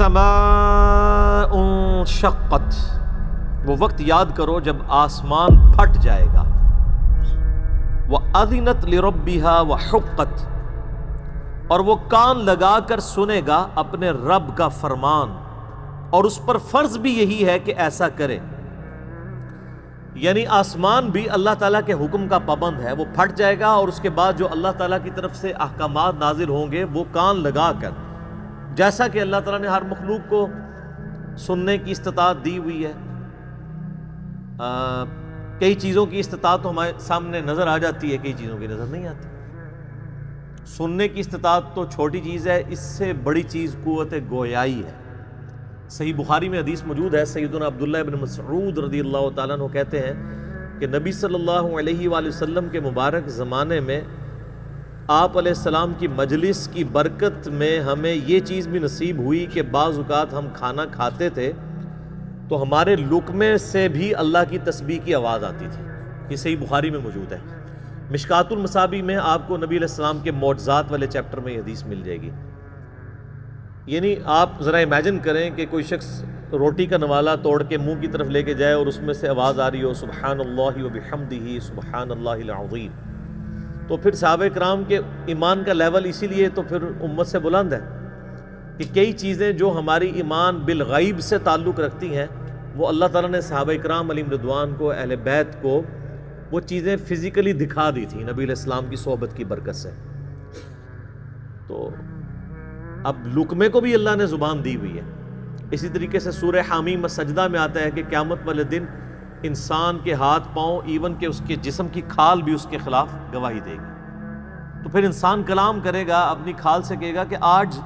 السماء انشقت، وہ وقت یاد کرو جب آسمان پھٹ جائے گا، وَأَذِنَتْ لِرَبِّهَا وَحُقَّتْ، اور وہ کان لگا کر سنے گا اپنے رب کا فرمان، اور اس پر فرض بھی یہی ہے کہ ایسا کرے۔ یعنی آسمان بھی اللہ تعالیٰ کے حکم کا پابند ہے، وہ پھٹ جائے گا، اور اس کے بعد جو اللہ تعالیٰ کی طرف سے احکامات نازل ہوں گے وہ کان لگا کر، جیسا کہ اللہ تعالیٰ نے ہر مخلوق کو سننے کی استطاعت دی ہوئی ہے۔ کئی چیزوں کی استطاعت تو ہمارے سامنے نظر آ جاتی ہے، کئی چیزوں کی نظر نہیں آتی۔ سننے کی استطاعت تو چھوٹی چیز ہے، اس سے بڑی چیز قوت گویائی ہے۔ صحیح بخاری میں حدیث موجود ہے، سیدنا عبداللہ ابن مسعود رضی اللہ تعالیٰ عنہ کہتے ہیں کہ نبی صلی اللہ علیہ وآلہ وسلم کے مبارک زمانے میں آپ علیہ السلام کی مجلس کی برکت میں ہمیں یہ چیز بھی نصیب ہوئی کہ بعض اوقات ہم کھانا کھاتے تھے تو ہمارے لقمے سے بھی اللہ کی تسبیح کی آواز آتی تھی۔ یہ صحیح بخاری میں موجود ہے۔ مشکات المصابیح میں آپ کو نبی علیہ السلام کے معجزات والے چیپٹر میں یہ حدیث مل جائے گی۔ یعنی آپ ذرا امیجن کریں کہ کوئی شخص روٹی کا نوالا توڑ کے منہ کی طرف لے کے جائے اور اس میں سے آواز آ رہی ہو سبحان اللہ وبحمدہ سبحان اللہ العظیم، تو پھر صحابہ کرام کے ایمان کا لیول اسی لیے تو پھر امت سے بلند ہے کہ کئی چیزیں جو ہماری ایمان بالغیب سے تعلق رکھتی ہیں وہ اللہ تعالیٰ نے صحابہ کرام علیہم رضوان کو، اہل بیت کو وہ چیزیں فزیکلی دکھا دی تھی نبی علیہ السلام کی صحبت کی برکت سے۔ تو اب لقمے کو بھی اللہ نے زبان دی ہوئی ہے۔ اسی طریقے سے سورہ حامیم السجدہ میں آتا ہے کہ قیامت والے دن انسان کے ہاتھ پاؤں ایون کہ اس کے جسم کی کھال بھی اس کے خلاف گواہی دے گی۔ تو پھر انسان کلام کرے گا، اپنی کھال سے کہے گا کہ آج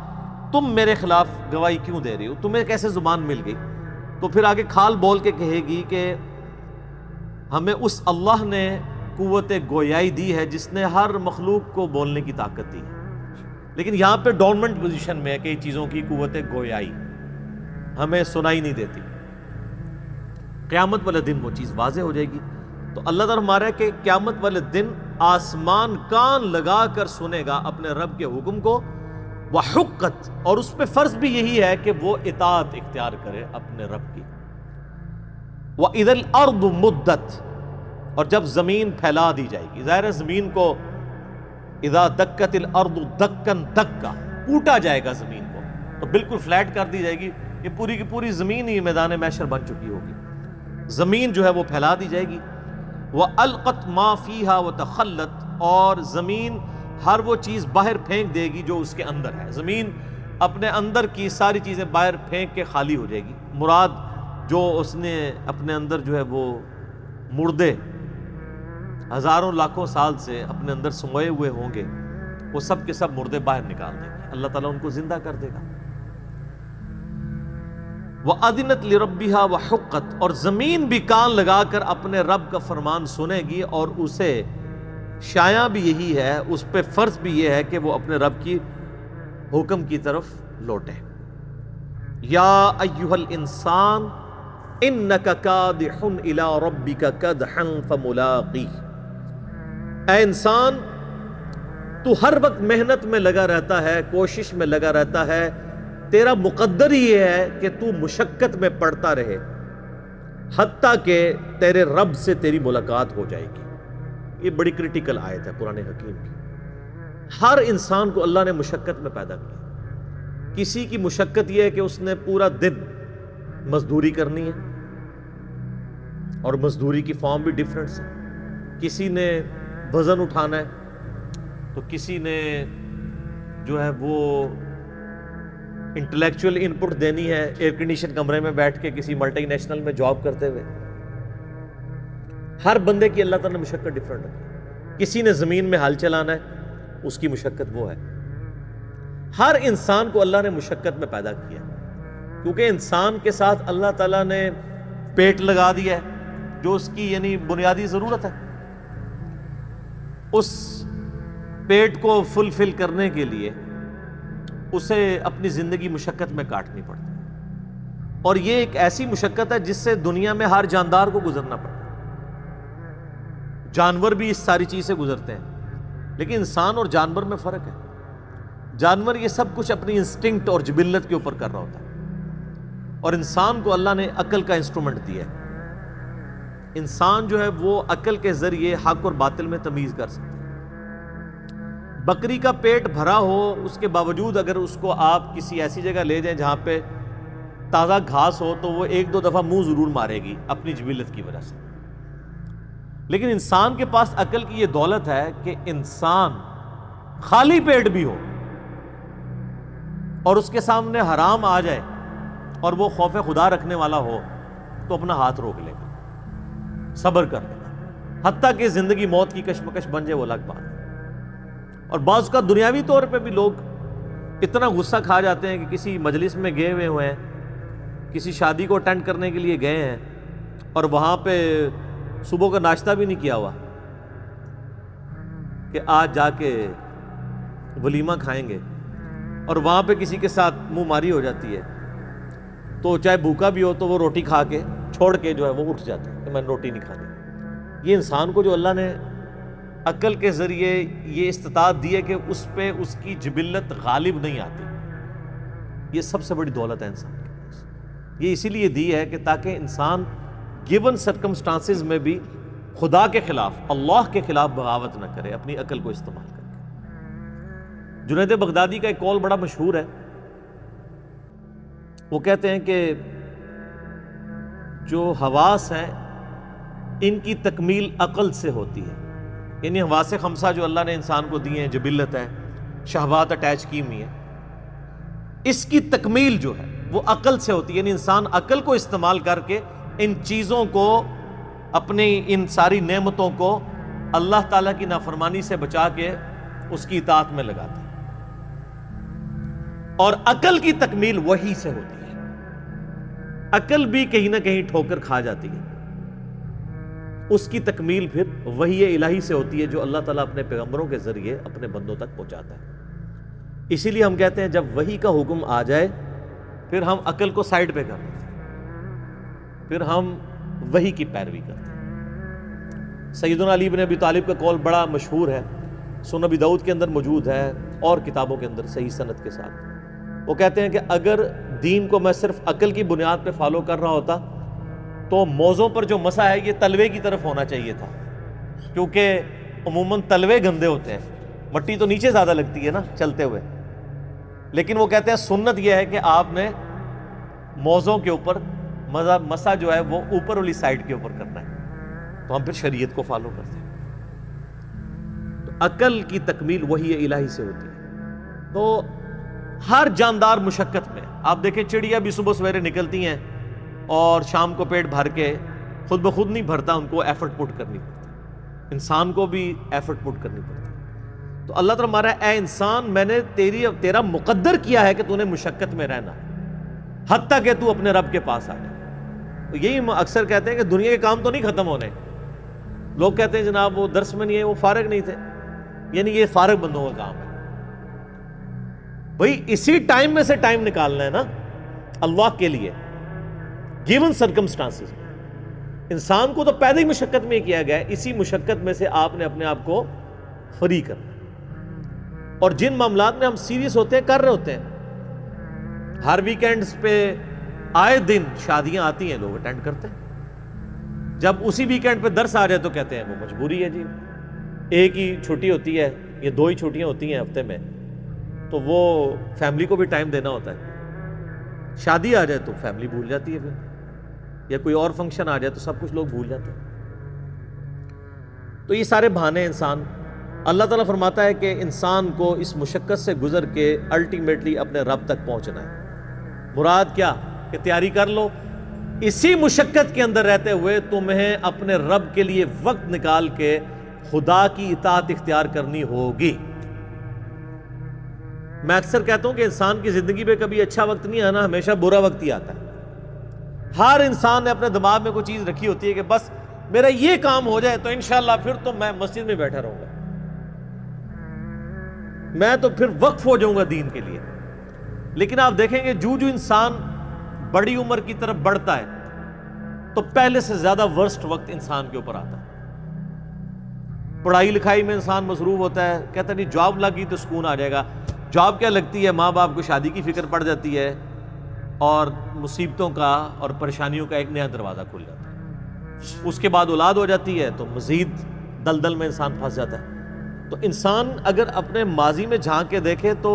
تم میرے خلاف گواہی کیوں دے رہی ہو، تمہیں کیسے زبان مل گئی؟ تو پھر آگے کھال بول کے کہے گی کہ ہمیں اس اللہ نے قوت گویائی دی ہے جس نے ہر مخلوق کو بولنے کی طاقت دی ہے، لیکن یہاں پہ ڈورمنٹ پوزیشن میں ہے کئی چیزوں کی قوت گویائی، ہمیں سنائی نہیں دیتی۔ قیامت والے دن وہ چیز واضح ہو جائے گی۔ تو اللہ تعالیٰ ہمارا ہے کہ قیامت والے دن آسمان کان لگا کر سنے گا اپنے رب کے حکم کو، وحقت، اور اس پہ فرض بھی یہی ہے کہ وہ اطاعت اختیار کرے اپنے رب کی۔ وَإِذَا الْأَرْضُ مُدَّتْ، اور جب زمین پھیلا دی جائے گی، ظاہر ہے زمین کو اذا دکت الارض دکن دکا، کوٹا جائے گا زمین کو، تو بالکل فلیٹ کر دی جائے گی، یہ پوری کی پوری زمین ہی میدان محشر بن چکی ہوگی، زمین جو ہے وہ پھیلا دی جائے گی۔ وَأَلْقَتْ مَا فِيهَا وَتَخَلَّتْ، اور زمین ہر وہ چیز باہر پھینک دے گی جو اس کے اندر ہے، زمین اپنے اندر کی ساری چیزیں باہر پھینک کے خالی ہو جائے گی۔ مراد جو اس نے اپنے اندر جو ہے وہ مردے ہزاروں لاکھوں سال سے اپنے اندر سموئے ہوئے ہوں گے، وہ سب کے سب مردے باہر نکال دیں گے، اللہ تعالیٰ ان کو زندہ کر دے گا۔ وَأَذِنَتْ لِرَبِّهَا وَحُقَّتْ، اور زمین بھی کان لگا کر اپنے رب کا فرمان سنے گی، اور اسے شایع بھی یہی ہے، اس پہ فرض بھی یہ ہے کہ وہ اپنے رب کی حکم کی طرف لوٹے۔ یا ایھا الانسان انک کادح الی ربک کدحا فملاقیہ، اے انسان تو ہر وقت محنت میں لگا رہتا ہے، کوشش میں لگا رہتا ہے، تیرا مقدر ہی یہ ہے کہ تو مشقت میں پڑتا رہے حتیٰ کہ تیرے رب سے تیری ملاقات ہو جائے گی۔ یہ بڑی کرٹیکل آیت ہے قرآن حکیم کی۔ ہر انسان کو اللہ نے مشقت میں پیدا کیا۔ کسی کی مشقت یہ ہے کہ اس نے پورا دن مزدوری کرنی ہے، اور مزدوری کی فارم بھی ڈیفرنٹ ہے، کسی نے وزن اٹھانا ہے، تو کسی نے جو ہے وہ انٹلیکچوئل ان پٹ دینی ہے ایئر کنڈیشن کمرے میں بیٹھ کے کسی ملٹی نیشنل میں جاب کرتے ہوئے۔ ہر بندے کی اللہ تعالیٰ نے مشقت ڈیفرنٹ ہے۔ کسی نے زمین میں ہل چلانا ہے، اس کی مشقت وہ ہے۔ ہر انسان کو اللہ نے مشقت میں پیدا کیا، کیونکہ انسان کے ساتھ اللہ تعالیٰ نے پیٹ لگا دیا ہے جو اس کی یعنی بنیادی ضرورت ہے۔ اس پیٹ کو فلفل کرنے کے لیے اسے اپنی زندگی مشقت میں کاٹنی پڑتی ہے، اور یہ ایک ایسی مشقت ہے جس سے دنیا میں ہر جاندار کو گزرنا پڑتا ہے۔ جانور بھی اس ساری چیز سے گزرتے ہیں، لیکن انسان اور جانور میں فرق ہے۔ جانور یہ سب کچھ اپنی انسٹنکٹ اور جبلت کے اوپر کر رہا ہوتا ہے، اور انسان کو اللہ نے عقل کا انسٹرومنٹ دیا ہے. انسان جو ہے وہ عقل کے ذریعے حق اور باطل میں تمیز کر سکتا ہے. بکری کا پیٹ بھرا ہو اس کے باوجود اگر اس کو آپ کسی ایسی جگہ لے جائیں جہاں پہ تازہ گھاس ہو تو وہ ایک دو دفعہ منہ ضرور مارے گی اپنی جبلت کی وجہ سے. لیکن انسان کے پاس عقل کی یہ دولت ہے کہ انسان خالی پیٹ بھی ہو اور اس کے سامنے حرام آ جائے اور وہ خوف خدا رکھنے والا ہو تو اپنا ہاتھ روک لے گا, صبر کر لے گا, حتیٰ کہ زندگی موت کی کشمکش بن جائے وہ الگ بات. اور بعض کا دنیاوی طور پہ بھی لوگ اتنا غصہ کھا جاتے ہیں کہ کسی مجلس میں گئے ہوئے ہیں, کسی شادی کو اٹینڈ کرنے کے لیے گئے ہیں اور وہاں پہ صبح کا ناشتہ بھی نہیں کیا ہوا کہ آج جا کے ولیمہ کھائیں گے, اور وہاں پہ کسی کے ساتھ منہ ماری ہو جاتی ہے تو چاہے بھوکا بھی ہو تو وہ روٹی کھا کے چھوڑ کے جو ہے وہ اٹھ جاتا ہے کہ میں نے روٹی نہیں کھانی. یہ انسان کو جو اللہ نے عقل کے ذریعے یہ استطاعت دی ہے کہ اس پہ اس کی جبلت غالب نہیں آتی, یہ سب سے بڑی دولت ہے انسان کے پاس. یہ اسی لیے دی ہے کہ تاکہ انسان گیون سرکمسٹانسز میں بھی خدا کے خلاف, اللہ کے خلاف بغاوت نہ کرے, اپنی عقل کو استعمال کرے. جنید بغدادی کا ایک قول بڑا مشہور ہے. وہ کہتے ہیں کہ جو حواس ہیں ان کی تکمیل عقل سے ہوتی ہے. یعنی حواس خمسہ جو اللہ نے انسان کو دیے ہیں, جبلت ہے, شہوات اٹیچ کی ہوئی ہیں, اس کی تکمیل جو ہے وہ عقل سے ہوتی ہے. یعنی انسان عقل کو استعمال کر کے ان چیزوں کو, اپنی ان ساری نعمتوں کو اللہ تعالیٰ کی نافرمانی سے بچا کے اس کی اطاعت میں لگاتا ہے. اور عقل کی تکمیل وحی سے ہوتی ہے. عقل بھی کہیں نہ کہیں ٹھوکر کھا جاتی ہے, اس کی تکمیل پھر وحی الہی سے ہوتی ہے جو اللہ تعالیٰ اپنے پیغمبروں کے ذریعے اپنے بندوں تک پہنچاتا ہے. اسی لیے ہم کہتے ہیں جب وحی کا حکم آ جائے پھر ہم عقل کو سائیڈ پہ کر دیتے ہیں, پھر ہم وحی کی پیروی کرتے ہیں. سیدنا علی بن ابی طالب کا قول بڑا مشہور ہے, سنن ابی داؤد کے اندر موجود ہے اور کتابوں کے اندر صحیح سند کے ساتھ. وہ کہتے ہیں کہ اگر دین کو میں صرف عقل کی بنیاد پہ فالو کر رہا ہوتا تو موضوع پر جو مسا ہے یہ تلوے کی طرف ہونا چاہیے تھا, کیونکہ عموماً تلوے گندے ہوتے ہیں, مٹی تو نیچے زیادہ لگتی ہے نا چلتے ہوئے. لیکن وہ کہتے ہیں سنت یہ ہے کہ آپ نے موضوع کے اوپر مسا جو ہے وہ اوپر والی سائڈ کے اوپر کرنا ہے, تو ہم پھر شریعت کو فالو کرتے ہیں. تو عقل کی تکمیل وحی الہی سے ہوتی ہے. تو ہر جاندار مشقت میں آپ دیکھیں, چڑیا بھی صبح سویرے نکلتی ہیں اور شام کو پیٹ بھر کے خود بخود نہیں بھرتا, ان کو ایفرٹ پٹ کرنی پڑتی. انسان کو بھی ایفرٹ پٹ کرنی پڑتی. تو اللہ تعالیٰ ہمارا اے انسان میں نے تیرا مقدر کیا ہے کہ تو نے مشقت میں رہنا, حتیٰ کہ تو اپنے رب کے پاس آ جائے. یہی ہم اکثر کہتے ہیں کہ دنیا کے کام تو نہیں ختم ہونے. لوگ کہتے ہیں جناب وہ درس میں نہیں ہے, وہ فارغ نہیں تھے. یعنی یہ فارغ بندوں کا کام ہے. بھئی اسی ٹائم میں سے ٹائم نکالنا ہے نا اللہ کے لیے, گیون سرکمسٹانسز. انسان کو تو پیدا ہی مشقت میں کیا گیا ہے, اسی مشقت میں سے آپ نے اپنے آپ کو فری کرنا. اور جن معاملات میں ہم سیریس ہوتے ہیں کر رہے ہوتے ہیں, ہر ویکینڈز پہ آئے دن شادیاں آتی ہیں, لوگ اٹینڈ کرتے ہیں. جب اسی ویکینڈ پہ درس آ جائے تو کہتے ہیں وہ مجبوری ہے جی, ایک ہی چھٹی ہوتی ہے یا 2 ہی چھٹیاں ہوتی ہیں ہفتے میں, تو وہ فیملی کو بھی ٹائم دینا ہوتا ہے. شادی آ جائے تو فیملی بھول جاتی ہے, پھر یا کوئی اور فنکشن آ جائے تو سب کچھ لوگ بھول جاتے ہیں. تو یہ سارے بہانے انسان, اللہ تعالیٰ فرماتا ہے کہ انسان کو اس مشقت سے گزر کے الٹیمیٹلی اپنے رب تک پہنچنا ہے. مراد کیا کہ تیاری کر لو, اسی مشقت کے اندر رہتے ہوئے تمہیں اپنے رب کے لیے وقت نکال کے خدا کی اطاعت اختیار کرنی ہوگی. میں اکثر کہتا ہوں کہ انسان کی زندگی میں کبھی اچھا وقت نہیں آنا, ہمیشہ برا وقت ہی آتا ہے. ہر انسان نے اپنے دماغ میں کوئی چیز رکھی ہوتی ہے کہ بس میرا یہ کام ہو جائے تو انشاءاللہ پھر تو میں مسجد میں بیٹھا رہوں گا, میں تو پھر وقف ہو جاؤں گا دین کے لیے. لیکن آپ دیکھیں گے جو انسان بڑی عمر کی طرف بڑھتا ہے تو پہلے سے زیادہ ورسٹ وقت انسان کے اوپر آتا ہے. پڑھائی لکھائی میں انسان مصروف ہوتا ہے, کہتا نہیں جاب لگ گئی تو سکون آ جائے گا. جاب کیا لگتی ہے, ماں باپ کو شادی کی فکر پڑ جاتی ہے, اور مصیبتوں کا اور پریشانیوں کا ایک نیا دروازہ کھل جاتا ہے. اس کے بعد اولاد ہو جاتی ہے تو مزید دلدل میں انسان پھنس جاتا ہے. تو انسان اگر اپنے ماضی میں جھانک کے دیکھے تو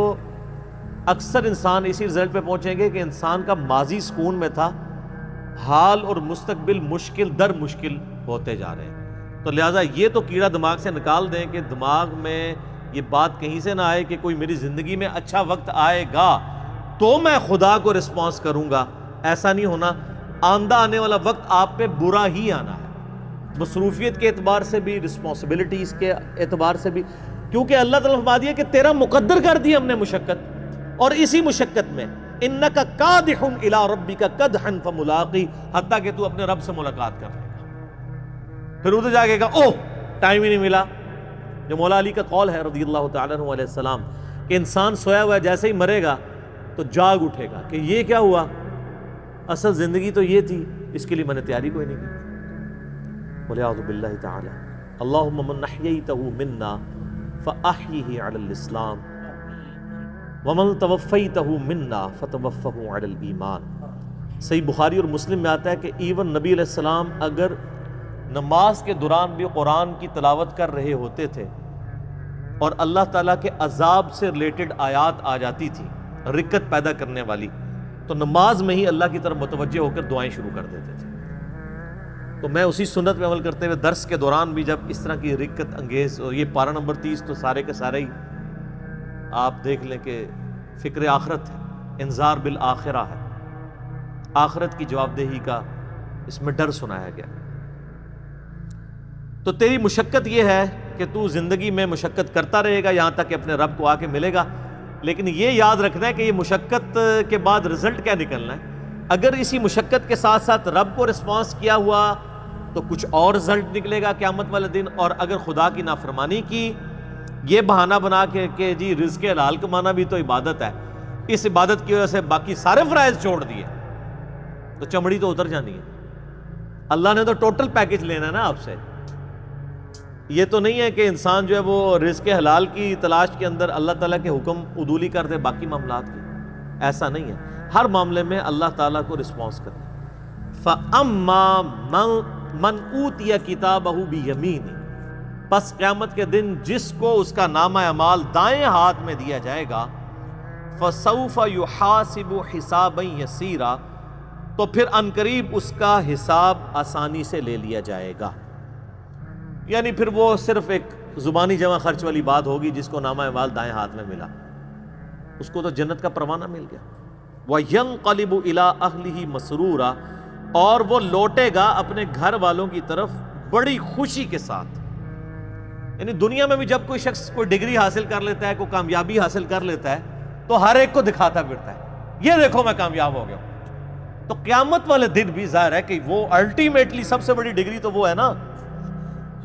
اکثر انسان اسی رزلٹ پہ پہنچیں گے کہ انسان کا ماضی سکون میں تھا، حال اور مستقبل مشکل در مشکل ہوتے جا رہے ہیں. تو لہٰذا یہ تو کیڑا دماغ سے نکال دیں کہ دماغ میں یہ بات کہیں سے نہ آئے کہ کوئی میری زندگی میں اچھا وقت آئے گا تو میں خدا کو رسپانس کروں گا. ایسا نہیں ہونا. آندہ آنے والا وقت آپ پہ برا ہی آنا ہے، مصروفیت کے اعتبار سے بھی، رسپانسبلٹیز کے اعتبار سے بھی، کیونکہ اللہ تعالیٰ فرما دیا کہ تیرا مقدر کر دی ہم نے مشقت، اور اسی مشقت میں انک کادح الی ربک کدحا فملاقی، حتیٰ کہ تو اپنے رب سے ملاقات کر لے گا. پھر ادھر جا کے کہا اوہ ٹائم ہی نہیں ملا. جو مولا علی کا قول ہے رضی اللہ تعالیٰ عنہ علیہ السلام کہ انسان سویا ہوا ہے جیسے ہی مرے گا تو جاگ اٹھے گا کہ یہ کیا ہوا، اصل زندگی تو یہ تھی، اس کے لیے میں نے تیاری کوئی نہیں کی. وَلِعَوْذُ بِاللَّهِ تَعَالَى اللہم من احییتہ منا فاحیہ علی الاسلام ومن توفیتہ منا فتوفہ علی الایمان. صحیح بخاری اور مسلم میں آتا ہے کہ ایون نبی علیہ السلام اگر نماز کے دوران بھی قرآن کی تلاوت کر رہے ہوتے تھے اور اللہ تعالیٰ کے عذاب سے ریلیٹڈ آیات آ جاتی تھی رکت پیدا کرنے والی، تو نماز میں ہی اللہ کی طرف متوجہ ہو کر دعائیں شروع کر دیتے تھے. تو میں اسی سنت پہ عمل کرتے ہوئے درس کے دوران بھی جب اس طرح کی رکت انگیز، اور یہ پارہ نمبر 30 تو سارے کے سارے ہی آپ دیکھ لیں کہ فکر آخرت ہے، انذار بالآخرہ ہے، آخرت کی جواب دہی کا اس میں ڈر سنایا گیا. تو تیری مشقت یہ ہے کہ تو زندگی میں مشقت کرتا رہے گا یہاں تک کہ اپنے رب کو آ کے ملے گا، لیکن یہ یاد رکھنا ہے کہ یہ مشقت کے بعد رزلٹ کیا نکلنا ہے. اگر اسی مشقت کے ساتھ ساتھ رب کو رسپانس کیا ہوا تو کچھ اور رزلٹ نکلے گا قیامت والے دن، اور اگر خدا کی نافرمانی کی یہ بہانہ بنا کے کہ جی رزق حلال کمانا بھی تو عبادت ہے، اس عبادت کی وجہ سے باقی سارے فرائض چھوڑ دیے، تو چمڑی تو اتر جانی ہے. اللہ نے تو ٹوٹل پیکج لینا ہے نا آپ سے. یہ تو نہیں ہے کہ انسان جو ہے وہ رزق حلال کی تلاش کے اندر اللہ تعالیٰ کے حکم عدولی کر دے باقی معاملات کی. ایسا نہیں ہے، ہر معاملے میں اللہ تعالیٰ کو رسپانس کرنا. فَأَمَّا مَنْ أُوتِيَ كِتَابَهُ بِيَمِينِهِ، پس قیامت کے دن جس کو اس کا نامہ اعمال دائیں ہاتھ میں دیا جائے گا، فَسَوْفَ يُحَاسِبُ حِسَابًا يَسِيرًا، تو پھر عنقریب اس کا حساب آسانی سے لے لیا جائے گا. یعنی پھر وہ صرف ایک زبانی جمع خرچ والی بات ہوگی. جس کو نامہ اعمال دائیں ہاتھ میں ملا اس کو تو جنت کا پروانہ مل گیا. وَيَنْقَلِبُ إِلَىٰ أَهْلِهِ مَسْرُورًا، اور وہ لوٹے گا اپنے گھر والوں کی طرف بڑی خوشی کے ساتھ. یعنی دنیا میں بھی جب کوئی شخص کوئی ڈگری حاصل کر لیتا ہے، کوئی کامیابی حاصل کر لیتا ہے، تو ہر ایک کو دکھاتا پھرتا ہے یہ دیکھو میں کامیاب ہو گیا ہوں. تو قیامت والے دن بھی ظاہر ہے کہ وہ الٹیمیٹلی سب سے بڑی ڈگری تو وہ ہے نا،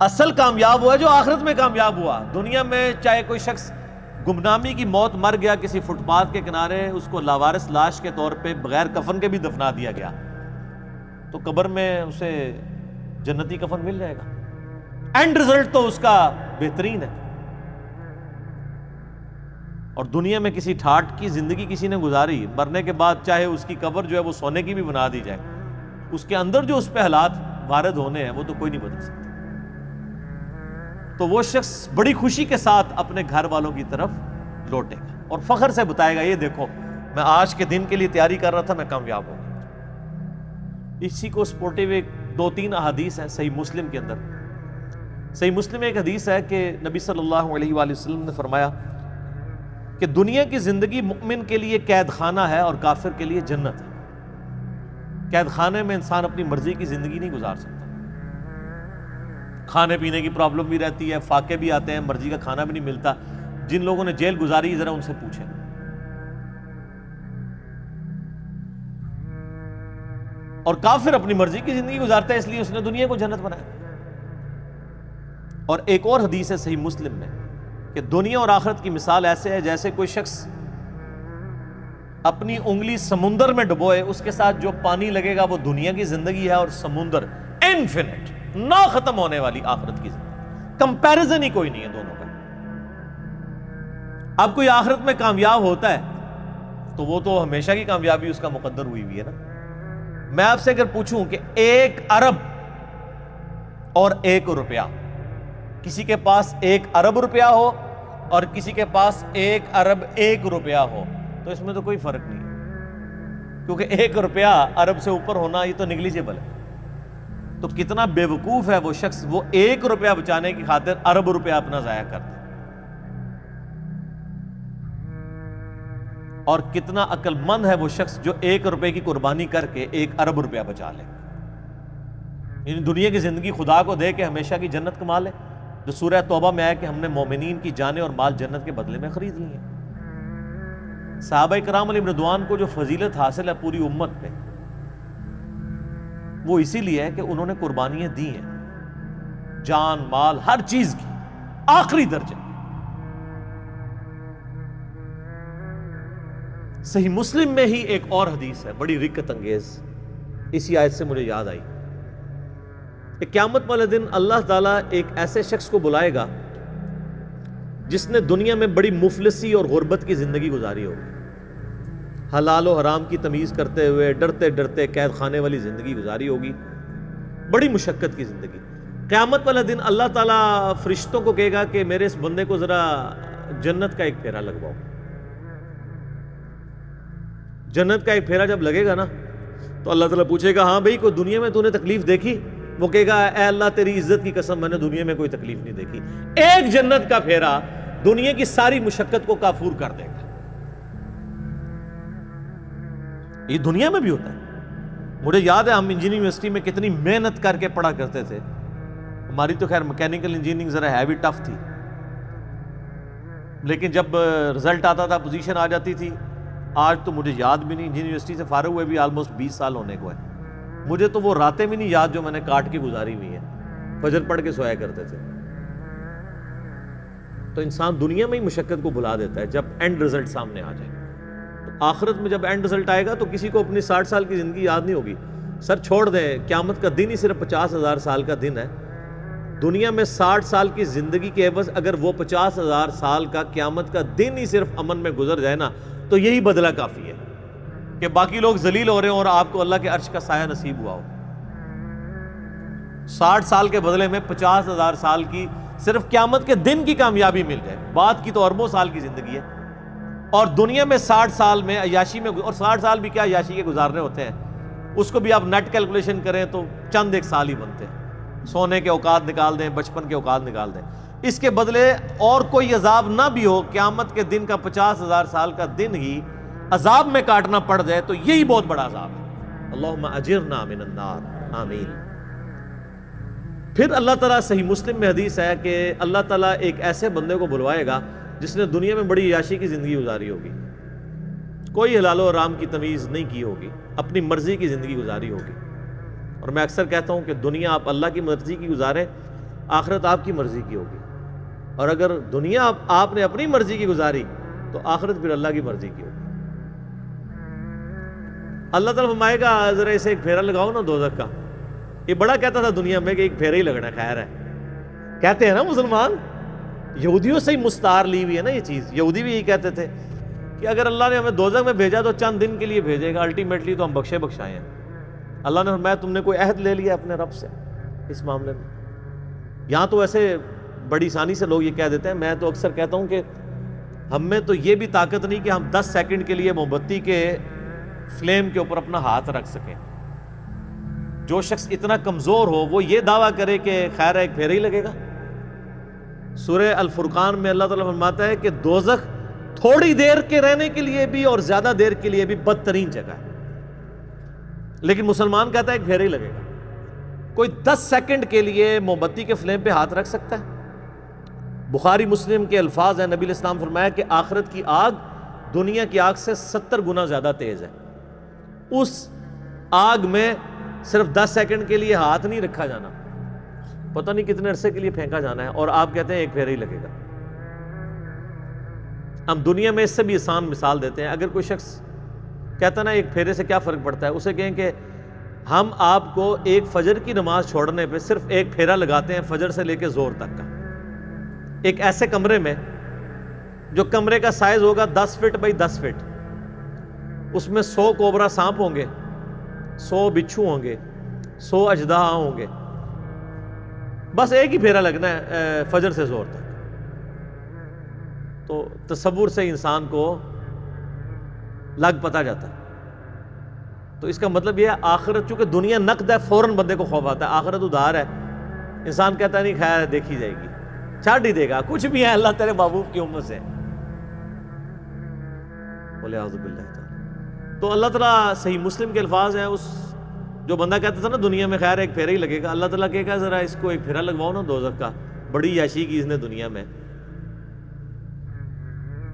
اصل کامیاب ہوا جو آخرت میں کامیاب ہوا. دنیا میں چاہے کوئی شخص گمنامی کی موت مر گیا کسی فٹ پاتھ کے کنارے، اس کو لاوارث لاش کے طور پہ بغیر کفن کے بھی دفنا دیا گیا، تو قبر میں اسے جنتی کفن مل جائے گا. اینڈ رزلٹ تو اس کا بہترین ہے. اور دنیا میں کسی ٹھاٹ کی زندگی کسی نے گزاری، مرنے کے بعد چاہے اس کی قبر جو ہے وہ سونے کی بھی بنا دی جائے، اس کے اندر جو اس پہ حالات وارد ہونے ہیں وہ تو کوئی نہیں بدل سکتا. تو وہ شخص بڑی خوشی کے ساتھ اپنے گھر والوں کی طرف لوٹے گا اور فخر سے بتائے گا یہ دیکھو میں آج کے دن کے لیے تیاری کر رہا تھا، میں کامیاب ہوں گا. اسی کو سپورٹے ہوئے 2-3 احادیث ہیں صحیح مسلم کے اندر. صحیح مسلم میں ایک حدیث ہے کہ نبی صلی اللہ علیہ وآلہ وسلم نے فرمایا کہ دنیا کی زندگی مؤمن کے لیے قید خانہ ہے اور کافر کے لیے جنت ہے. قید خانے میں انسان اپنی مرضی کی زندگی نہیں گزار سکتا، کھانے پینے کی پرابلم بھی رہتی ہے، فاقے بھی آتے ہیں، مرضی کا کھانا بھی نہیں ملتا. جن لوگوں نے جیل گزاری ذرا ان سے پوچھیں. اور کافر اپنی مرضی کی زندگی گزارتا ہے، اس لیے اس نے دنیا کو جنت بنایا. اور ایک اور حدیث ہے صحیح مسلم میں کہ دنیا اور آخرت کی مثال ایسے ہے جیسے کوئی شخص اپنی انگلی سمندر میں ڈبوئے، اس کے ساتھ جو پانی لگے گا وہ دنیا کی زندگی ہے، اور سمندر انفینٹ نہ ختم ہونے والی آخرت کی زندگی. کمپیریزن ہی کوئی نہیں ہے دونوں کا. اب کوئی آخرت میں کامیاب ہوتا ہے تو وہ تو ہمیشہ کی کامیابی اس کا مقدر ہوئی ہوئی ہے نا. میں آپ سے اگر پوچھوں کہ 1 ارب اور 1 روپیہ، کسی کے پاس 1 ارب روپیہ ہو اور کسی کے پاس 1 ارب 1 روپیہ ہو، تو اس میں تو کوئی فرق نہیں ہے، کیونکہ 1 روپیہ ارب سے اوپر ہونا یہ تو نیگلیجیبل ہے. تو کتنا بے وقوف ہے وہ شخص، وہ 1 روپیہ بچانے کی خاطر ارب روپیہ اپنا ضائع کرتا ہے. اور کتنا عقل مند ہے وہ شخص جو 1 روپے کی قربانی کر کے 1 ارب روپیہ بچا لے. یعنی دنیا کی زندگی خدا کو دے کے ہمیشہ کی جنت کما لے، جو سورہ توبہ میں آیا کہ ہم نے مومنین کی جانیں اور مال جنت کے بدلے میں خرید لی ہیں. صحابہ کرام علیہم رضوان کو جو فضیلت حاصل ہے پوری امت پہ، وہ اسی لیے ہے کہ انہوں نے قربانیاں دی ہیں، جان مال ہر چیز کی آخری درجے. صحیح مسلم میں ہی ایک اور حدیث ہے بڑی رکت انگیز، اسی آیت سے مجھے یاد آئی کہ قیامت والے دن اللہ تعالیٰ ایک ایسے شخص کو بلائے گا جس نے دنیا میں بڑی مفلسی اور غربت کی زندگی گزاری ہوگی، حلال و حرام کی تمیز کرتے ہوئے ڈرتے ڈرتے قید خانے والی زندگی گزاری ہوگی، بڑی مشقت کی زندگی. قیامت والا دن اللہ تعالیٰ فرشتوں کو کہے گا کہ میرے اس بندے کو ذرا جنت کا ایک پھیرا لگواؤ. جنت کا ایک پھیرا جب لگے گا نا تو اللہ تعالیٰ پوچھے گا ہاں بھئی کوئی دنیا میں تو نے تکلیف دیکھی؟ وہ کہے گا اے اللہ تیری عزت کی قسم میں نے دنیا میں کوئی تکلیف نہیں دیکھی. ایک جنت کا پھیرا دنیا کی ساری مشقت کو کافور کر دے گا. یہ دنیا میں بھی ہوتا ہے. مجھے یاد ہے ہم انجینئرنگ یونیورسٹی میں کتنی محنت کر کے پڑھا کرتے تھے. ہماری تو خیر میکینیکل انجینئرنگ ذرا ہیوی ٹف تھی، لیکن جب رزلٹ آتا تھا پوزیشن آ جاتی تھی. آج تو مجھے یاد بھی نہیں، انجینئرنگ یونیورسٹی سے فارغ ہوئے بھی آلموسٹ 20 سال ہونے کو ہے، مجھے تو وہ راتیں بھی نہیں یاد جو میں نے کاٹ کے گزاری ہوئی ہیں. فجر پڑھ کے سویا کرتے تھے. تو انسان دنیا میں ہی مشقت کو بھلا دیتا ہے جب اینڈ رزلٹ سامنے آ جائے. تو آخرت میں جب اینڈ رزلٹ آئے گا تو کسی کو اپنی 60 سال کی زندگی یاد نہیں ہوگی. سر چھوڑ دیں، قیامت کا دن ہی صرف 50,000 سال کا دن ہے. دنیا میں 60 سال کی زندگی کے عوض اگر وہ 50,000 سال کا قیامت کا دن ہی صرف امن میں گزر جائے نا تو یہی بدلہ کافی ہے کہ باقی لوگ ذلیل ہو رہے ہوں اور آپ کو اللہ کے عرش کا سایہ نصیب ہوا ہو. 60 سال کے بدلے میں 50,000 سال کی صرف قیامت کے دن کی کامیابی مل جائے. بات کی تو اربوں سال کی زندگی ہے، اور دنیا میں 60 سال میں عیاشی میں، اور 60 سال بھی کیا عیاشی کے گزارنے ہوتے ہیں، اس کو بھی آپ نیٹ کیلکولیشن کریں تو چند ایک سال ہی بنتے ہیں. سونے کے اوقات نکال دیں، بچپن کے اوقات نکال دیں. اس کے بدلے اور کوئی عذاب نہ بھی ہو، قیامت کے دن کا 50,000 سال کا دن ہی عذاب میں کاٹنا پڑ جائے تو یہی بہت بڑا عذاب ہے. اللہم اجرنا من النار، آمین. پھر اللہ تعالیٰ، صحیح مسلم میں حدیث ہے کہ اللہ تعالیٰ ایک ایسے بندے کو بلوائے گا جس نے دنیا میں بڑی عیاشی کی زندگی گزاری ہوگی، کوئی حلال و حرام کی تمیز نہیں کی ہوگی، اپنی مرضی کی زندگی گزاری ہوگی. اور میں اکثر کہتا ہوں کہ دنیا آپ اللہ کی مرضی کی گزاریں، آخرت آپ کی مرضی کی ہوگی. اور اگر دنیا آپ نے اپنی مرضی کی گزاری تو آخرت پھر اللہ کی مرضی کی ہوگی. اللہ تعالیٰ فرمائے گا ذرا اسے ایک پھیرا لگاؤ نا دوزخ کا. یہ بڑا کہتا تھا دنیا میں کہ ایک پھیرا ہی لگنا خیر ہے. کہتے ہیں نا مسلمان، یہودیوں سے ہی مستعار لی ہوئی ہے نا یہ چیز. یہودی بھی یہی کہتے تھے کہ اگر اللہ نے ہمیں دوزخ میں بھیجا تو چند دن کے لیے بھیجے گا، الٹیمیٹلی تو ہم بخشے بخشائے ہیں. اللہ نے فرمایا تم نے کوئی عہد لے لیا اپنے رب سے اس معاملے میں؟ یہاں تو ایسے بڑی آسانی سے لوگ یہ کہہ دیتے ہیں. میں تو اکثر کہتا ہوں کہ ہم میں تو یہ بھی طاقت نہیں کہ ہم 10 سیکنڈ کے لیے موم بتی کے فلیم کے اوپر اپنا ہاتھ رکھ سکیں. جو شخص اتنا کمزور ہو وہ یہ دعویٰ کرے کہ خیر ایک پھیرا ہی لگے گا. سورہ الفرقان میں اللہ تعالیٰ فرماتا ہے کہ دوزخ تھوڑی دیر کے رہنے کے لیے بھی اور زیادہ دیر کے لیے بھی بدترین جگہ ہے، لیکن مسلمان کہتا ہے ایک پھیرا ہی لگے گا. کوئی 10 سیکنڈ کے لیے موم بتی کے فلیم پہ ہاتھ رکھ سکتا ہے؟ بخاری مسلم کے الفاظ ہیں، نبی علیہ السلام فرمایا کہ آخرت کی آگ دنیا کی آگ سے 70 گنا زیادہ تیز ہے. اس آگ میں صرف 10 سیکنڈ کے لیے ہاتھ نہیں رکھا جانا، پتہ نہیں کتنے عرصے کے لیے پھینکا جانا ہے، اور آپ کہتے ہیں ایک پھیرا ہی لگے گا. ہم دنیا میں اس سے بھی آسان مثال دیتے ہیں. اگر کوئی شخص کہتا نا ایک پھیرے سے کیا فرق پڑتا ہے، اسے کہیں کہ ہم آپ کو ایک فجر کی نماز چھوڑنے پہ صرف ایک پھیرا لگاتے ہیں، فجر سے لے کے زور تک کا، ایک ایسے کمرے میں جو کمرے کا سائز ہوگا 10 فٹ بائی 10 فٹ، اس میں 100 کوبرا سانپ ہوں گے، 100 بچھو ہوں گے، 100 اژدہا ہوں گے، بس ایک ہی پھیرا لگنا ہے فجر سے زور تک۔ تو تصور سے انسان کو لگ پتا جاتا ہے۔ تو اس کا مطلب یہ ہے آخرت، چونکہ دنیا نقد ہے، فوراً بندے کو خوف آتا ہے، آخرت ادھار ہے، انسان کہتا ہے نہیں خیر ہے، دیکھی جائے گی، چھاڑ ہی دے گا، کچھ بھی ہے اللہ تیرے محبوب کی امت سے۔ بولے اعوذ باللہ تعالی۔ تو اللہ تعالیٰ، صحیح مسلم کے الفاظ ہیں، اس جو بندہ کہتا تھا نا دنیا میں خیر ایک پھیرا ہی لگے گا، اللہ تعالیٰ کہے گا ذرا اس کو ایک پھیرا لگواؤ نا دوزخ کا، بڑی یاشی کی اس نے دنیا میں۔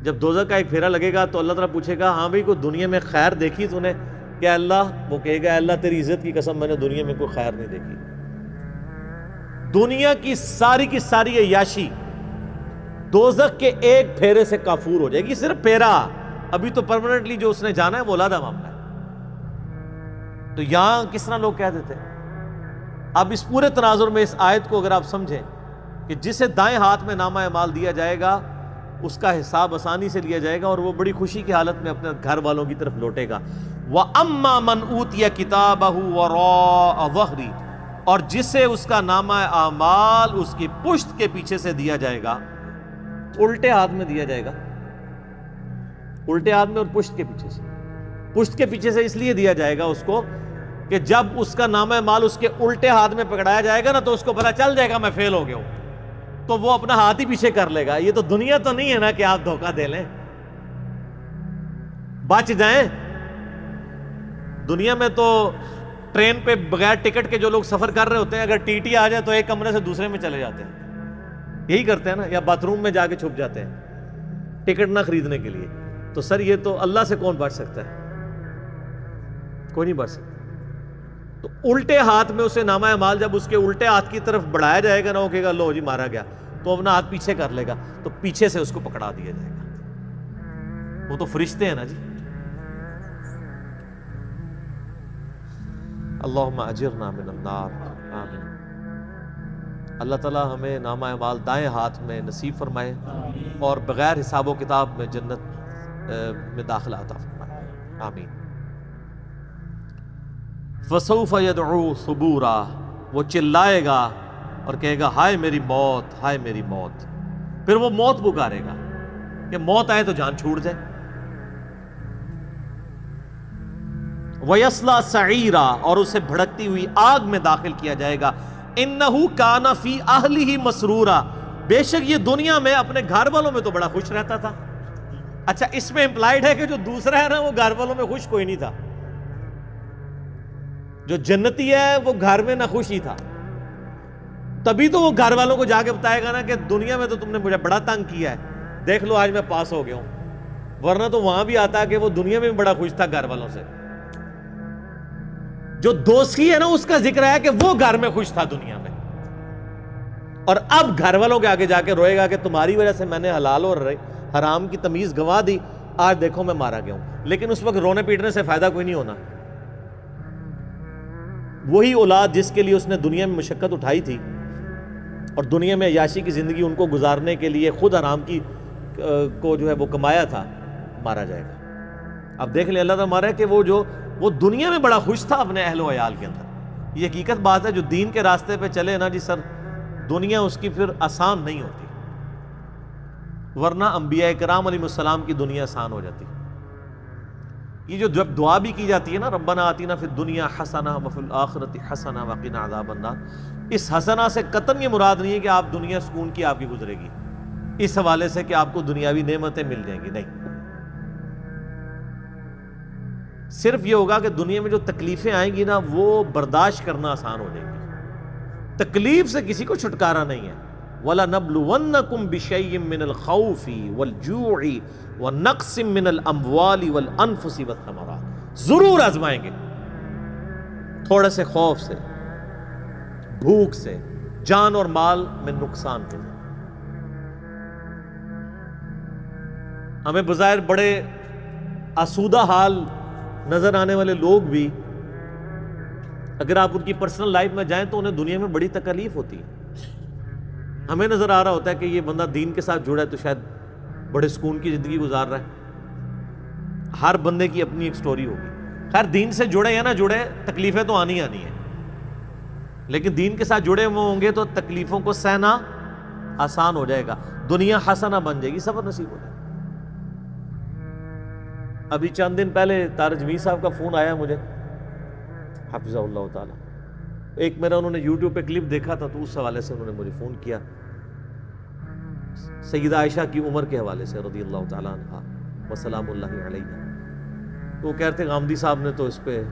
جب دوزخ کا ایک پھیرا لگے گا تو اللہ تعالیٰ پوچھے گا ہاں بھائی کوئی دنیا میں خیر دیکھی تو نے؟ کہ اللہ، وہ کہے گا اللہ تیری عزت کی قسم میں نے دنیا میں کوئی خیر نہیں دیکھی۔ دنیا کی ساری عیاشی دوزخ کے ایک پھیرے سے کافور ہو جائے گی، صرف پھیرا، ابھی تو پرماننٹلی جو اس نے جانا ہے وہ علیحدہ معاملہ ہے۔ تو یہاں کس طرح لوگ کہہ دیتے ہیں۔ اب اس پورے تناظر میں اس آیت کو اگر آپ سمجھیں کہ جسے دائیں ہاتھ میں نامہ اعمال دیا جائے گا اس کا حساب آسانی سے لیا جائے گا اور وہ بڑی خوشی کی حالت میں اپنے گھر والوں کی طرف لوٹے گا۔ وَأَمَّا مَنْ أُوتِيَ كِتَابَهُ وَرَاءَ ظَهْرِهِ، اور جسے اس کا نامہ اعمال اس کی پشت کے پیچھے سے دیا جائے گا، الٹے ہاتھ میں دیا جائے گا، الٹے ہاتھ میں اور پشت کے پیچھے سے۔ پشت کے پیچھے سے اس لیے دیا جائے گا اس کو کہ جب اس کا نامہ اعمال اس کے الٹے ہاتھ میں پکڑایا جائے گا نا تو اس کو پتہ چل جائے گا میں فیل ہو گیا ہوں، تو وہ اپنا ہاتھ ہی پیچھے کر لے گا۔ یہ تو دنیا تو نہیں ہے نا کہ آپ دھوکہ دے لیں، بچ جائیں۔ دنیا میں تو ٹرین پہ بغیر ٹکٹ کے جو لوگ سفر کر رہے ہوتے ہیں، اگر ٹی ٹی آ جائے تو ایک کمرے سے دوسرے میں چلے جاتے ہیں، یہی کرتے ہیں نا، یا باتھ روم میں جا کے چھپ جاتے ہیں ٹکٹ نہ خریدنے کے لیے۔ تو سر یہ تو اللہ سے کون بچ سکتا ہے؟ کوئی نہیں بچ سکتا۔ تو الٹے ہاتھ میں اسے نامہ اعمال جب اس کے الٹے ہاتھ کی طرف بڑھایا جائے گا نا، وہ کہے گا لو جی مارا گیا، تو اپنا ہاتھ پیچھے کر لے گا، تو پیچھے سے اس کو پکڑا دیا جائے گا۔ وہ تو فرشتے ہیں نا جی۔ اللہم اجرنا من النار، آمین۔ اللہ تعالیٰ ہمیں نامہ اعمال دائیں ہاتھ میں نصیب فرمائے اور بغیر حساب و کتاب میں جنت میں داخلہ عطا فرمائے، آمین۔ فَسَوْفَ يَدْعُو ثُبُورًا، وہ چلائے گا اور کہے گا ہائے میری موت، ہائے میری موت۔ پھر وہ موت پکارے گا کہ موت آئے تو جان چھوٹ جائے۔ وَيَصْلَىٰ سَعِيرًا، اور اسے بھڑکتی ہوئی آگ میں داخل کیا جائے گا۔ إِنَّهُ كَانَ فِي أَهْلِهِ مَسْرُورًا، بے شک یہ دنیا میں اپنے گھر والوں میں تو بڑا خوش رہتا تھا۔ اچھا اس میں امپلائڈ ہے کہ جو دوسرا ہے نا وہ گھر والوں میں خوش کوئی نہیں تھا، جو جنتی ہے وہ گھر میں نہ خوش ہی تھا، تبھی تو وہ گھر والوں کو جا کے بتائے گا نا کہ دنیا میں تو تم نے مجھے بڑا تنگ کیا ہے، دیکھ لو آج میں پاس ہو گیا ہوں۔ ورنہ تو وہاں بھی آتا ہے کہ وہ دنیا میں بھی بڑا خوش تھا گھر والوں سے۔ جو دوستی ہے نا اس کا ذکر ہے کہ وہ گھر میں خوش تھا دنیا میں، اور اب گھر والوں کے آگے جا کے روئے گا کہ تمہاری وجہ سے میں نے حلال اور حرام کی تمیز گنوا دی، آج دیکھو میں مارا گیا ہوں۔ لیکن اس وقت رونے پیٹنے سے فائدہ کوئی نہیں ہونا۔ وہی اولاد جس کے لیے اس نے دنیا میں مشقت اٹھائی تھی اور دنیا میں عیاشی کی زندگی ان کو گزارنے کے لیے خود حرام کی کو جو ہے وہ کمایا تھا، مارا جائے گا۔ اب دیکھ لیں اللہ تعالیٰ مارا ہے کہ وہ دنیا میں بڑا خوش تھا اپنے اہل و عیال کے اندر۔ یہ حقیقت بات ہے، جو دین کے راستے پہ چلے نا جی سر، دنیا اس کی پھر آسان نہیں ہوتی، ورنہ انبیاء کرام علیہ السلام کی دنیا آسان ہو جاتی۔ یہ جو جب دعا بھی کی جاتی ہے نا، ربنا آتینا فی الدنیا حسنہ وفی الآخرۃ حسنہ وقنا عذاب النار، اس حسنہ سے قطعاً یہ مراد نہیں ہے کہ آپ دنیا سکون کی آپ کی گزرے گی اس حوالے سے کہ آپ کو دنیاوی نعمتیں مل جائیں گی، نہیں، صرف یہ ہوگا کہ دنیا میں جو تکلیفیں آئیں گی نا وہ برداشت کرنا آسان ہو جائے گی۔ تکلیف سے کسی کو چھٹکارا نہیں ہے۔ وَلَنَبْلُوَنَّكُمْ بِشَيْءٍ مِّنَ الْخَوْفِ وَالْجُوعِ وَنَقْصٍ مِّنَ الْأَمْوَالِ وَالْأَنفُسِ وَالثَّمَرَاتِ، ضرور آزمائیں گے، تھوڑے سے خوف سے، بھوک سے، جان اور مال میں نقصان کے۔ ہمیں بظاہر بڑے آسودہ حال نظر آنے والے لوگ بھی اگر آپ ان کی پرسنل لائف میں جائیں تو انہیں دنیا میں بڑی تکلیف ہوتی ہے۔ ہمیں نظر آ رہا ہوتا ہے کہ یہ بندہ دین کے ساتھ جڑا ہے تو شاید بڑے سکون کی زندگی گزار رہا ہے، ہر بندے کی اپنی ایک سٹوری ہوگی. خیر دین سے جڑے یا نہ جڑے تکلیفیں تو آنی ہیں, لیکن دین کے ساتھ جڑے ہوئے ہوں گے تو تکلیفوں کو سہنا آسان ہو جائے گا, دنیا حسنہ بن جائے گی, صبر نصیب ہو جائے گا. ابھی چند دن پہلے تارج میر صاحب کا فون آیا مجھے, حفظہ اللہ تعالی. ایک میرا انہوں نے یوٹیوب پہ کلپ دیکھا تھا تو اس حوالے سے انہوں نے مجھے فون کیا, سیدہ عائشہ کی عمر کے حوالے سے رضی اللہ تعالیٰ عنہا وسلام اللہ علیہ. تو وہ کہتے غامدی صاحب نے تو اس پہ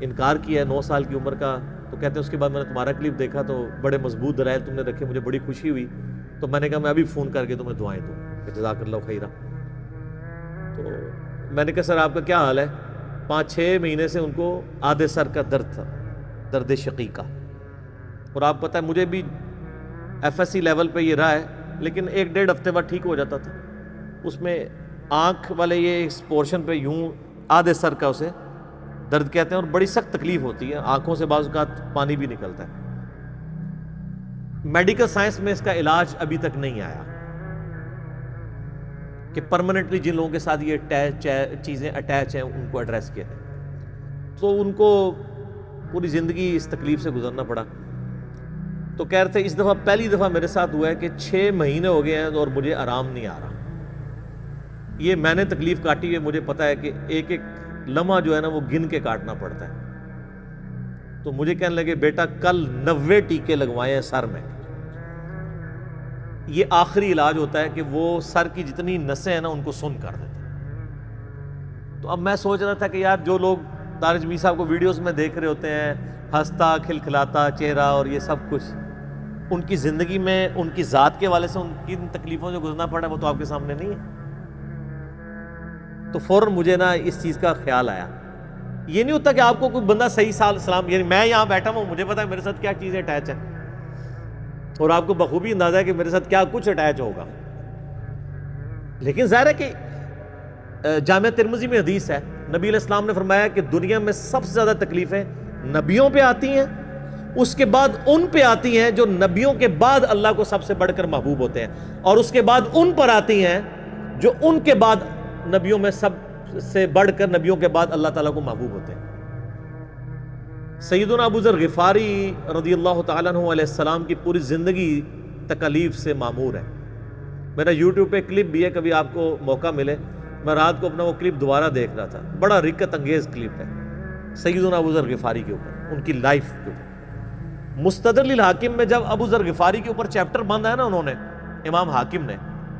انکار کیا ہے 9 سال کی عمر کا. تو کہتے ہیں اس کے بعد میں نے تمہارا کلپ دیکھا تو بڑے مضبوط دلائل تم نے رکھے, مجھے بڑی خوشی ہوئی. تو میں نے کہا میں ابھی فون کر کے تمہیں دعائیں دوں کہ جزاک اللہ خیرہ. تو میں نے کہا سر آپ کا کیا حال ہے؟ 5-6 مہینے سے ان کو آدھے سر کا درد تھا, درد شقیقہ. اور آپ پتہ ہے مجھے بھی FSC لیول پہ یہ رہا ہے, لیکن 1-1.5 ہفتے بعد ٹھیک ہو جاتا تھا. اس میں آنکھ والے یہ اس پورشن پہ یوں آدھے سر کا اسے درد کہتے ہیں, اور بڑی سخت تکلیف ہوتی ہے, آنکھوں سے بعض اوقات پانی بھی نکلتا ہے. میڈیکل سائنس میں اس کا علاج ابھی تک نہیں آیا کہ پرماننٹلی جن لوگوں کے ساتھ یہ چیزیں اٹیچ ہیں ان کو ایڈریس کیا ہے. تو ان کو پوری زندگی اس تکلیف سے گزرنا پڑا. تو کہہ رہے تھے اس دفعہ پہلی دفعہ میرے ساتھ ہوا ہے کہ 6 مہینے ہو گئے ہیں اور مجھے آرام نہیں آ رہا. یہ میں نے تکلیف کاٹی ہے, مجھے پتا ہے کہ ایک ایک لمحہ جو ہے نا وہ گن کے کاٹنا پڑتا ہے. تو مجھے کہنے لگے بیٹا کل 90 ٹیکے لگوائے ہیں سر میں, یہ آخری علاج ہوتا ہے کہ وہ سر کی جتنی نسیں ہیں نا ان کو سن کر دیتے ہیں. تو اب میں سوچ رہا تھا کہ یار جو لوگ تارج میر صاحب کو ویڈیوز میں دیکھ رہے ہوتے ہیں, ہنستا کھلکھلاتا چہرہ اور یہ سب کچھ, ان کی زندگی میں ان کی ذات کے والے سے ان کی تکلیفوں سے گزرنا پڑا وہ تو آپ کے سامنے نہیں ہے. تو فوراً مجھے نا اس چیز کا خیال آیا. یہ نہیں ہوتا کہ آپ کو کوئی بندہ صحیح سلام, یعنی میں یہاں بیٹھا ہوں مجھے پتا ہے میرے ساتھ کیا چیزیں اٹیچ ہیں, اور آپ کو بخوبی اندازہ ہے کہ میرے ساتھ کیا کچھ اٹیچ ہوگا. لیکن ظاہر ہے کہ جامعہ ترمذی میں حدیث ہے, نبی علیہ السلام نے فرمایا کہ دنیا میں سب سے زیادہ تکلیفیں نبیوں پہ آتی ہیں, اس کے بعد ان پہ آتی ہیں جو نبیوں کے بعد اللہ کو سب سے بڑھ کر محبوب ہوتے ہیں, اور اس کے بعد ان پر آتی ہیں جو ان کے بعد نبیوں میں سب سے بڑھ کر نبیوں کے بعد اللہ تعالیٰ کو محبوب ہوتے ہیں. سیدنا ابو ذر غفاری رضی اللہ تعالیٰ عنہ علیہ السلام کی پوری زندگی تکالیف سے معمور ہے. میرا یوٹیوب پہ کلپ بھی ہے, کبھی آپ کو موقع ملے. میں رات کو اپنا وہ کلپ دوبارہ دیکھ رہا تھا, بڑا رکت انگیز کلپ ہے سیدنا ابو ذر غفاری کے اوپر, ان کی لائف کے اوپر. مستدرک الحاکم میں جب ابو ذر غفاری کے اوپر چیپٹر باندھا ہے نا انہوں نے, امام حاکم نے,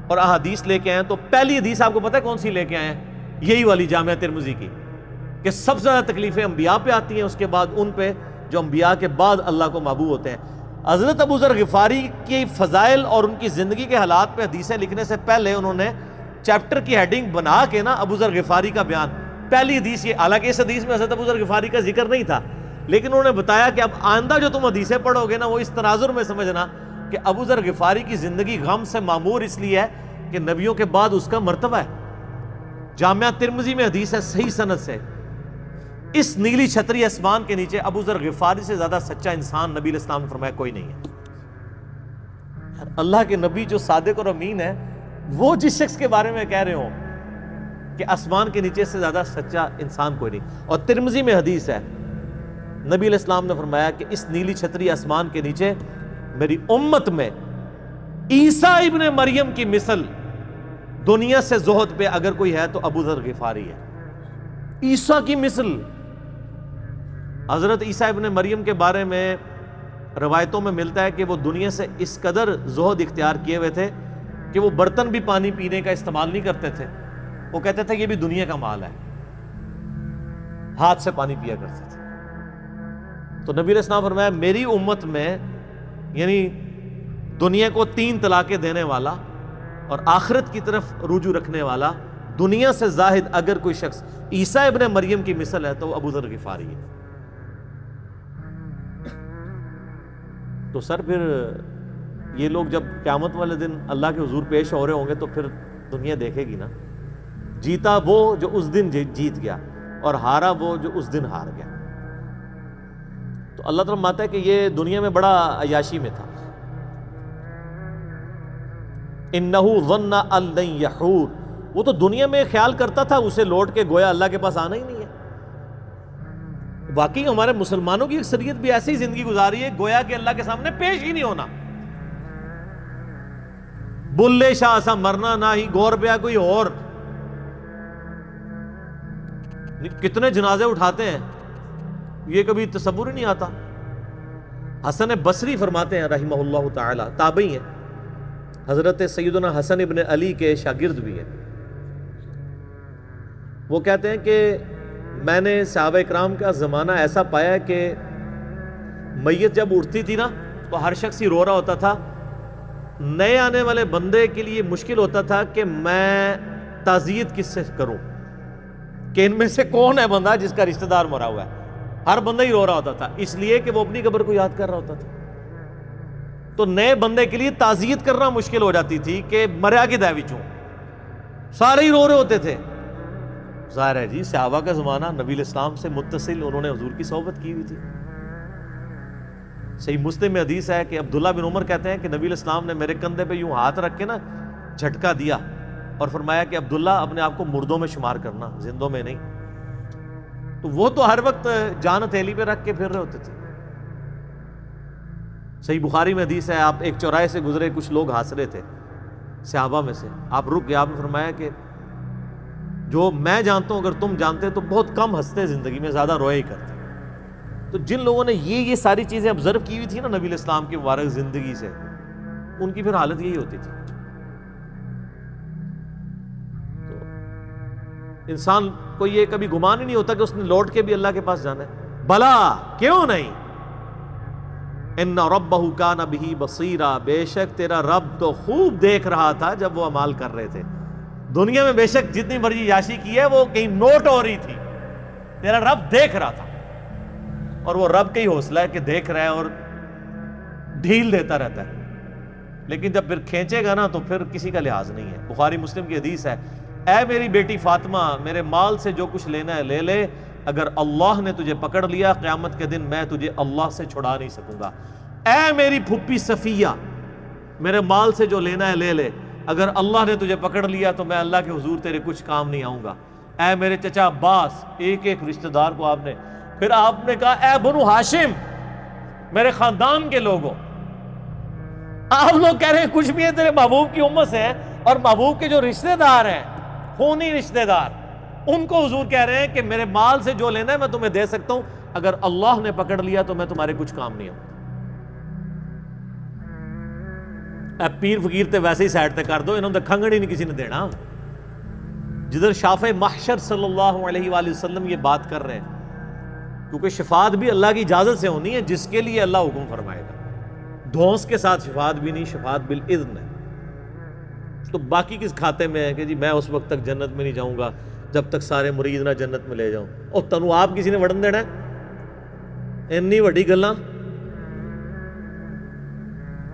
اور احادیث لے کے آئے, تو پہلی حدیث آپ کو پتہ ہے کون سی لے کے آئے ہیں؟ یہی والی جامعہ ترمذی کی, کہ سب سے زیادہ تکلیفیں انبیاء پہ آتی ہیں, اس کے بعد ان پہ جو انبیاء کے بعد اللہ کو محبوب ہوتے ہیں. حضرت ابو ذر غفاری کی فضائل اور ان کی زندگی کے حالات پہ حدیثیں لکھنے سے پہلے انہوں نے چیپٹر کی ہیڈنگ بنا کے نا ابو ذر غفاری کا بیان, پہلی حدیث یہ, حالانکہ اس حدیث میں حضرت ابو ذر غفاری کا ذکر نہیں تھا, لیکن انہوں نے بتایا کہ اب آئندہ جو تم حدیثیں پڑھو گے نا وہ اس تناظر میں سمجھنا کہ ابو ذر غفاری کی زندگی غم سے معمور اس لیے ہے کہ نبیوں کے بعد اس کا مرتبہ ہے. جامعہ ترمذی میں حدیث ہے صحیح سند سے, اس نیلی چھتری آسمان کے نیچے ابو ذر غفاری سے زیادہ سچا انسان نبی علیہ السلام نے فرمایا کوئی نہیں ہے. اللہ کے نبی جو صادق اور امین ہے, وہ جس شخص کے بارے میں کہہ رہے ہوں کہ آسمان کے نیچے سے زیادہ سچا انسان کوئی نہیں. اور ترمذی میں حدیث ہے, نبی علیہ السلام نے فرمایا کہ اس نیلی چھتری آسمان کے نیچے میری امت میں عیسیٰ ابن مریم کی مثل دنیا سے زہد پہ اگر کوئی ہے تو ابو ذر غفاری ہے. عیسیٰ کی مثل. حضرت عیسیٰ ابن مریم کے بارے میں روایتوں میں ملتا ہے کہ وہ دنیا سے اس قدر زہد اختیار کیے ہوئے تھے کہ وہ برتن بھی پانی پینے کا استعمال نہیں کرتے تھے, وہ کہتے تھے یہ بھی دنیا کا مال ہے, ہاتھ سے پانی پیا کرتے تھے. تو نبی علیہ السلام فرمایا میری امت میں, یعنی دنیا کو 3 طلاقیں دینے والا اور آخرت کی طرف رجوع رکھنے والا, دنیا سے زاہد اگر کوئی شخص عیسیٰ ابن مریم کی مثل ہے تو ابو ذر غفاری ہے. تو سر پھر یہ لوگ جب قیامت والے دن اللہ کے حضور پیش ہو رہے ہوں گے تو پھر دنیا دیکھے گی نا, جیتا وہ جو اس دن جیت گیا اور ہارا وہ جو اس دن ہار گیا. تو اللہ تعالیٰ مانتا ہے کہ یہ دنیا میں بڑا عیاشی میں تھا. انہو ظن ان لن یحور وہ تو دنیا میں خیال کرتا تھا، اسے لوٹ کے گویا اللہ کے پاس آنا ہی نہیں ہے۔ واقعی ہمارے مسلمانوں کی اکثریت بھی ایسی زندگی گزاری ہے گویا کہ اللہ کے سامنے پیش ہی نہیں ہونا۔ بلے شاہ سا مرنا نہ ہی گور پیا کوئی اور، کتنے جنازے اٹھاتے ہیں یہ کبھی تصور ہی نہیں آتا۔ حسن بصری فرماتے ہیں رحمہ اللہ تعالی، تابعی ہیں، حضرت سیدنا حسن ابن علی کے شاگرد بھی ہیں، وہ کہتے ہیں کہ میں نے صحابہ اکرام کا زمانہ ایسا پایا کہ میت جب اٹھتی تھی نا تو ہر شخص ہی رو رہا ہوتا تھا، نئے آنے والے بندے کے لیے مشکل ہوتا تھا کہ میں تعزیت کس سے کروں، کہ ان میں سے کون ہے بندہ جس کا رشتہ دار مرا ہوا ہے۔ ہر بندہ ہی رو رہا ہوتا تھا، اس لیے کہ وہ اپنی قبر کو یاد کر رہا ہوتا تھا۔ تو نئے بندے کے لیے تعزیت کرنا مشکل ہو جاتی تھی کہ مریا کی دے وچوں، سارے ہی رو رہے ہوتے تھے۔ ظاہر ہے جی صحابہ کا زمانہ، نبی الاسلام سے متصل، انہوں نے حضور کی صحبت کی ہوئی تھی۔ صحیح مسلم میں حدیث ہے کہ عبداللہ بن عمر کہتے ہیں کہ نبی الاسلام نے میرے کندھے پہ یوں ہاتھ رکھ کے نا جھٹکا دیا اور فرمایا کہ عبداللہ اپنے آپ کو مردوں میں شمار کرنا، زندوں میں نہیں۔ تو وہ تو ہر وقت جان ہتھیلی پہ رکھ کے پھر رہے ہوتے تھے۔ صحیح بخاری میں حدیث ہے، آپ ایک چوراہے سے گزرے، کچھ لوگ ہنس رہے تھے صحابہ میں سے، آپ رک گئے، آپ نے فرمایا کہ جو میں جانتا ہوں اگر تم جانتے تو بہت کم ہنستے زندگی میں، زیادہ روئے ہی کرتے۔ تو جن لوگوں نے یہ ساری چیزیں آبزرو کی ہوئی تھی نا نبی علیہ السلام کی مبارک زندگی سے، ان کی پھر حالت یہی ہوتی تھی۔ تو انسان کو یہ کبھی گمان ہی نہیں ہوتا کہ اس نے لوٹ کے بھی اللہ کے پاس جانا ہے۔ بلا کیوں نہیں، ان ربہ کان بہ بصیرا، بے شک تیرا رب تو خوب دیکھ رہا تھا جب وہ اعمال کر رہے تھے۔ دنیا میں بے شک جتنی مرضی یاشی کی ہے وہ کہیں نوٹ ہو رہی تھی، تیرا رب دیکھ رہا تھا، اور وہ رب کا ہی حوصلہ ہے کہ دیکھ رہا ہے اور ڈھیل دیتا رہتا ہے، لیکن جب پھر کھینچے گا نا تو پھر کسی کا لحاظ نہیں ہے۔ بخاری مسلم کی حدیث ہے، اے میری بیٹی فاطمہ، میرے مال سے جو کچھ لینا ہے لے لے، اگر اللہ نے تجھے پکڑ لیا قیامت کے دن میں تجھے اللہ سے چھڑا نہیں سکوں گا۔ اے میری پھپھی صفیہ، میرے مال سے جو لینا ہے لے لے، اگر اللہ نے تجھے پکڑ لیا تو میں اللہ کے حضور تیرے کچھ کام نہیں آؤں گا۔ اے میرے چچا عباس، ایک ایک رشتہ دار کو آپ نے، پھر آپ نے کہا اے بنو ہاشم، میرے خاندان کے لوگوں، آپ لوگ کہہ رہے ہیں کچھ بھی ہے تیرے محبوب کی امت سے ہیں، اور محبوب کے جو رشتہ دار ہیں خونی رشتہ دار، ان کو حضور کہہ رہے ہیں کہ میرے مال سے جو لینا ہے میں تمہیں دے سکتا ہوں، اگر اللہ نے پکڑ لیا تو میں تمہارے کچھ کام نہیں آؤں۔ اے پیر فقیر تے ویسے ہی سائڈ تے کر دو، انہوں نے کھنگڑ ہی نہیں کسی نے دینا۔ جدھر شافع محشر صلی اللہ علیہ وآلہ وسلم یہ بات کر رہے ہیں، کیونکہ شفاعت بھی اللہ کی اجازت سے ہونی ہے، جس کے لیے اللہ حکم فرمائے گا۔ دھونس کے ساتھ شفاعت بھی نہیں، شفاعت بالاذن ہے۔ تو باقی کس کھاتے میں ہے کہ جی میں اس وقت تک جنت میں نہیں جاؤں گا جب تک سارے مرید نہ جنت میں لے جاؤں، اور تنو آپ کسی نے وڑن دینا ہے؟ اتنی وڈی گلاں۔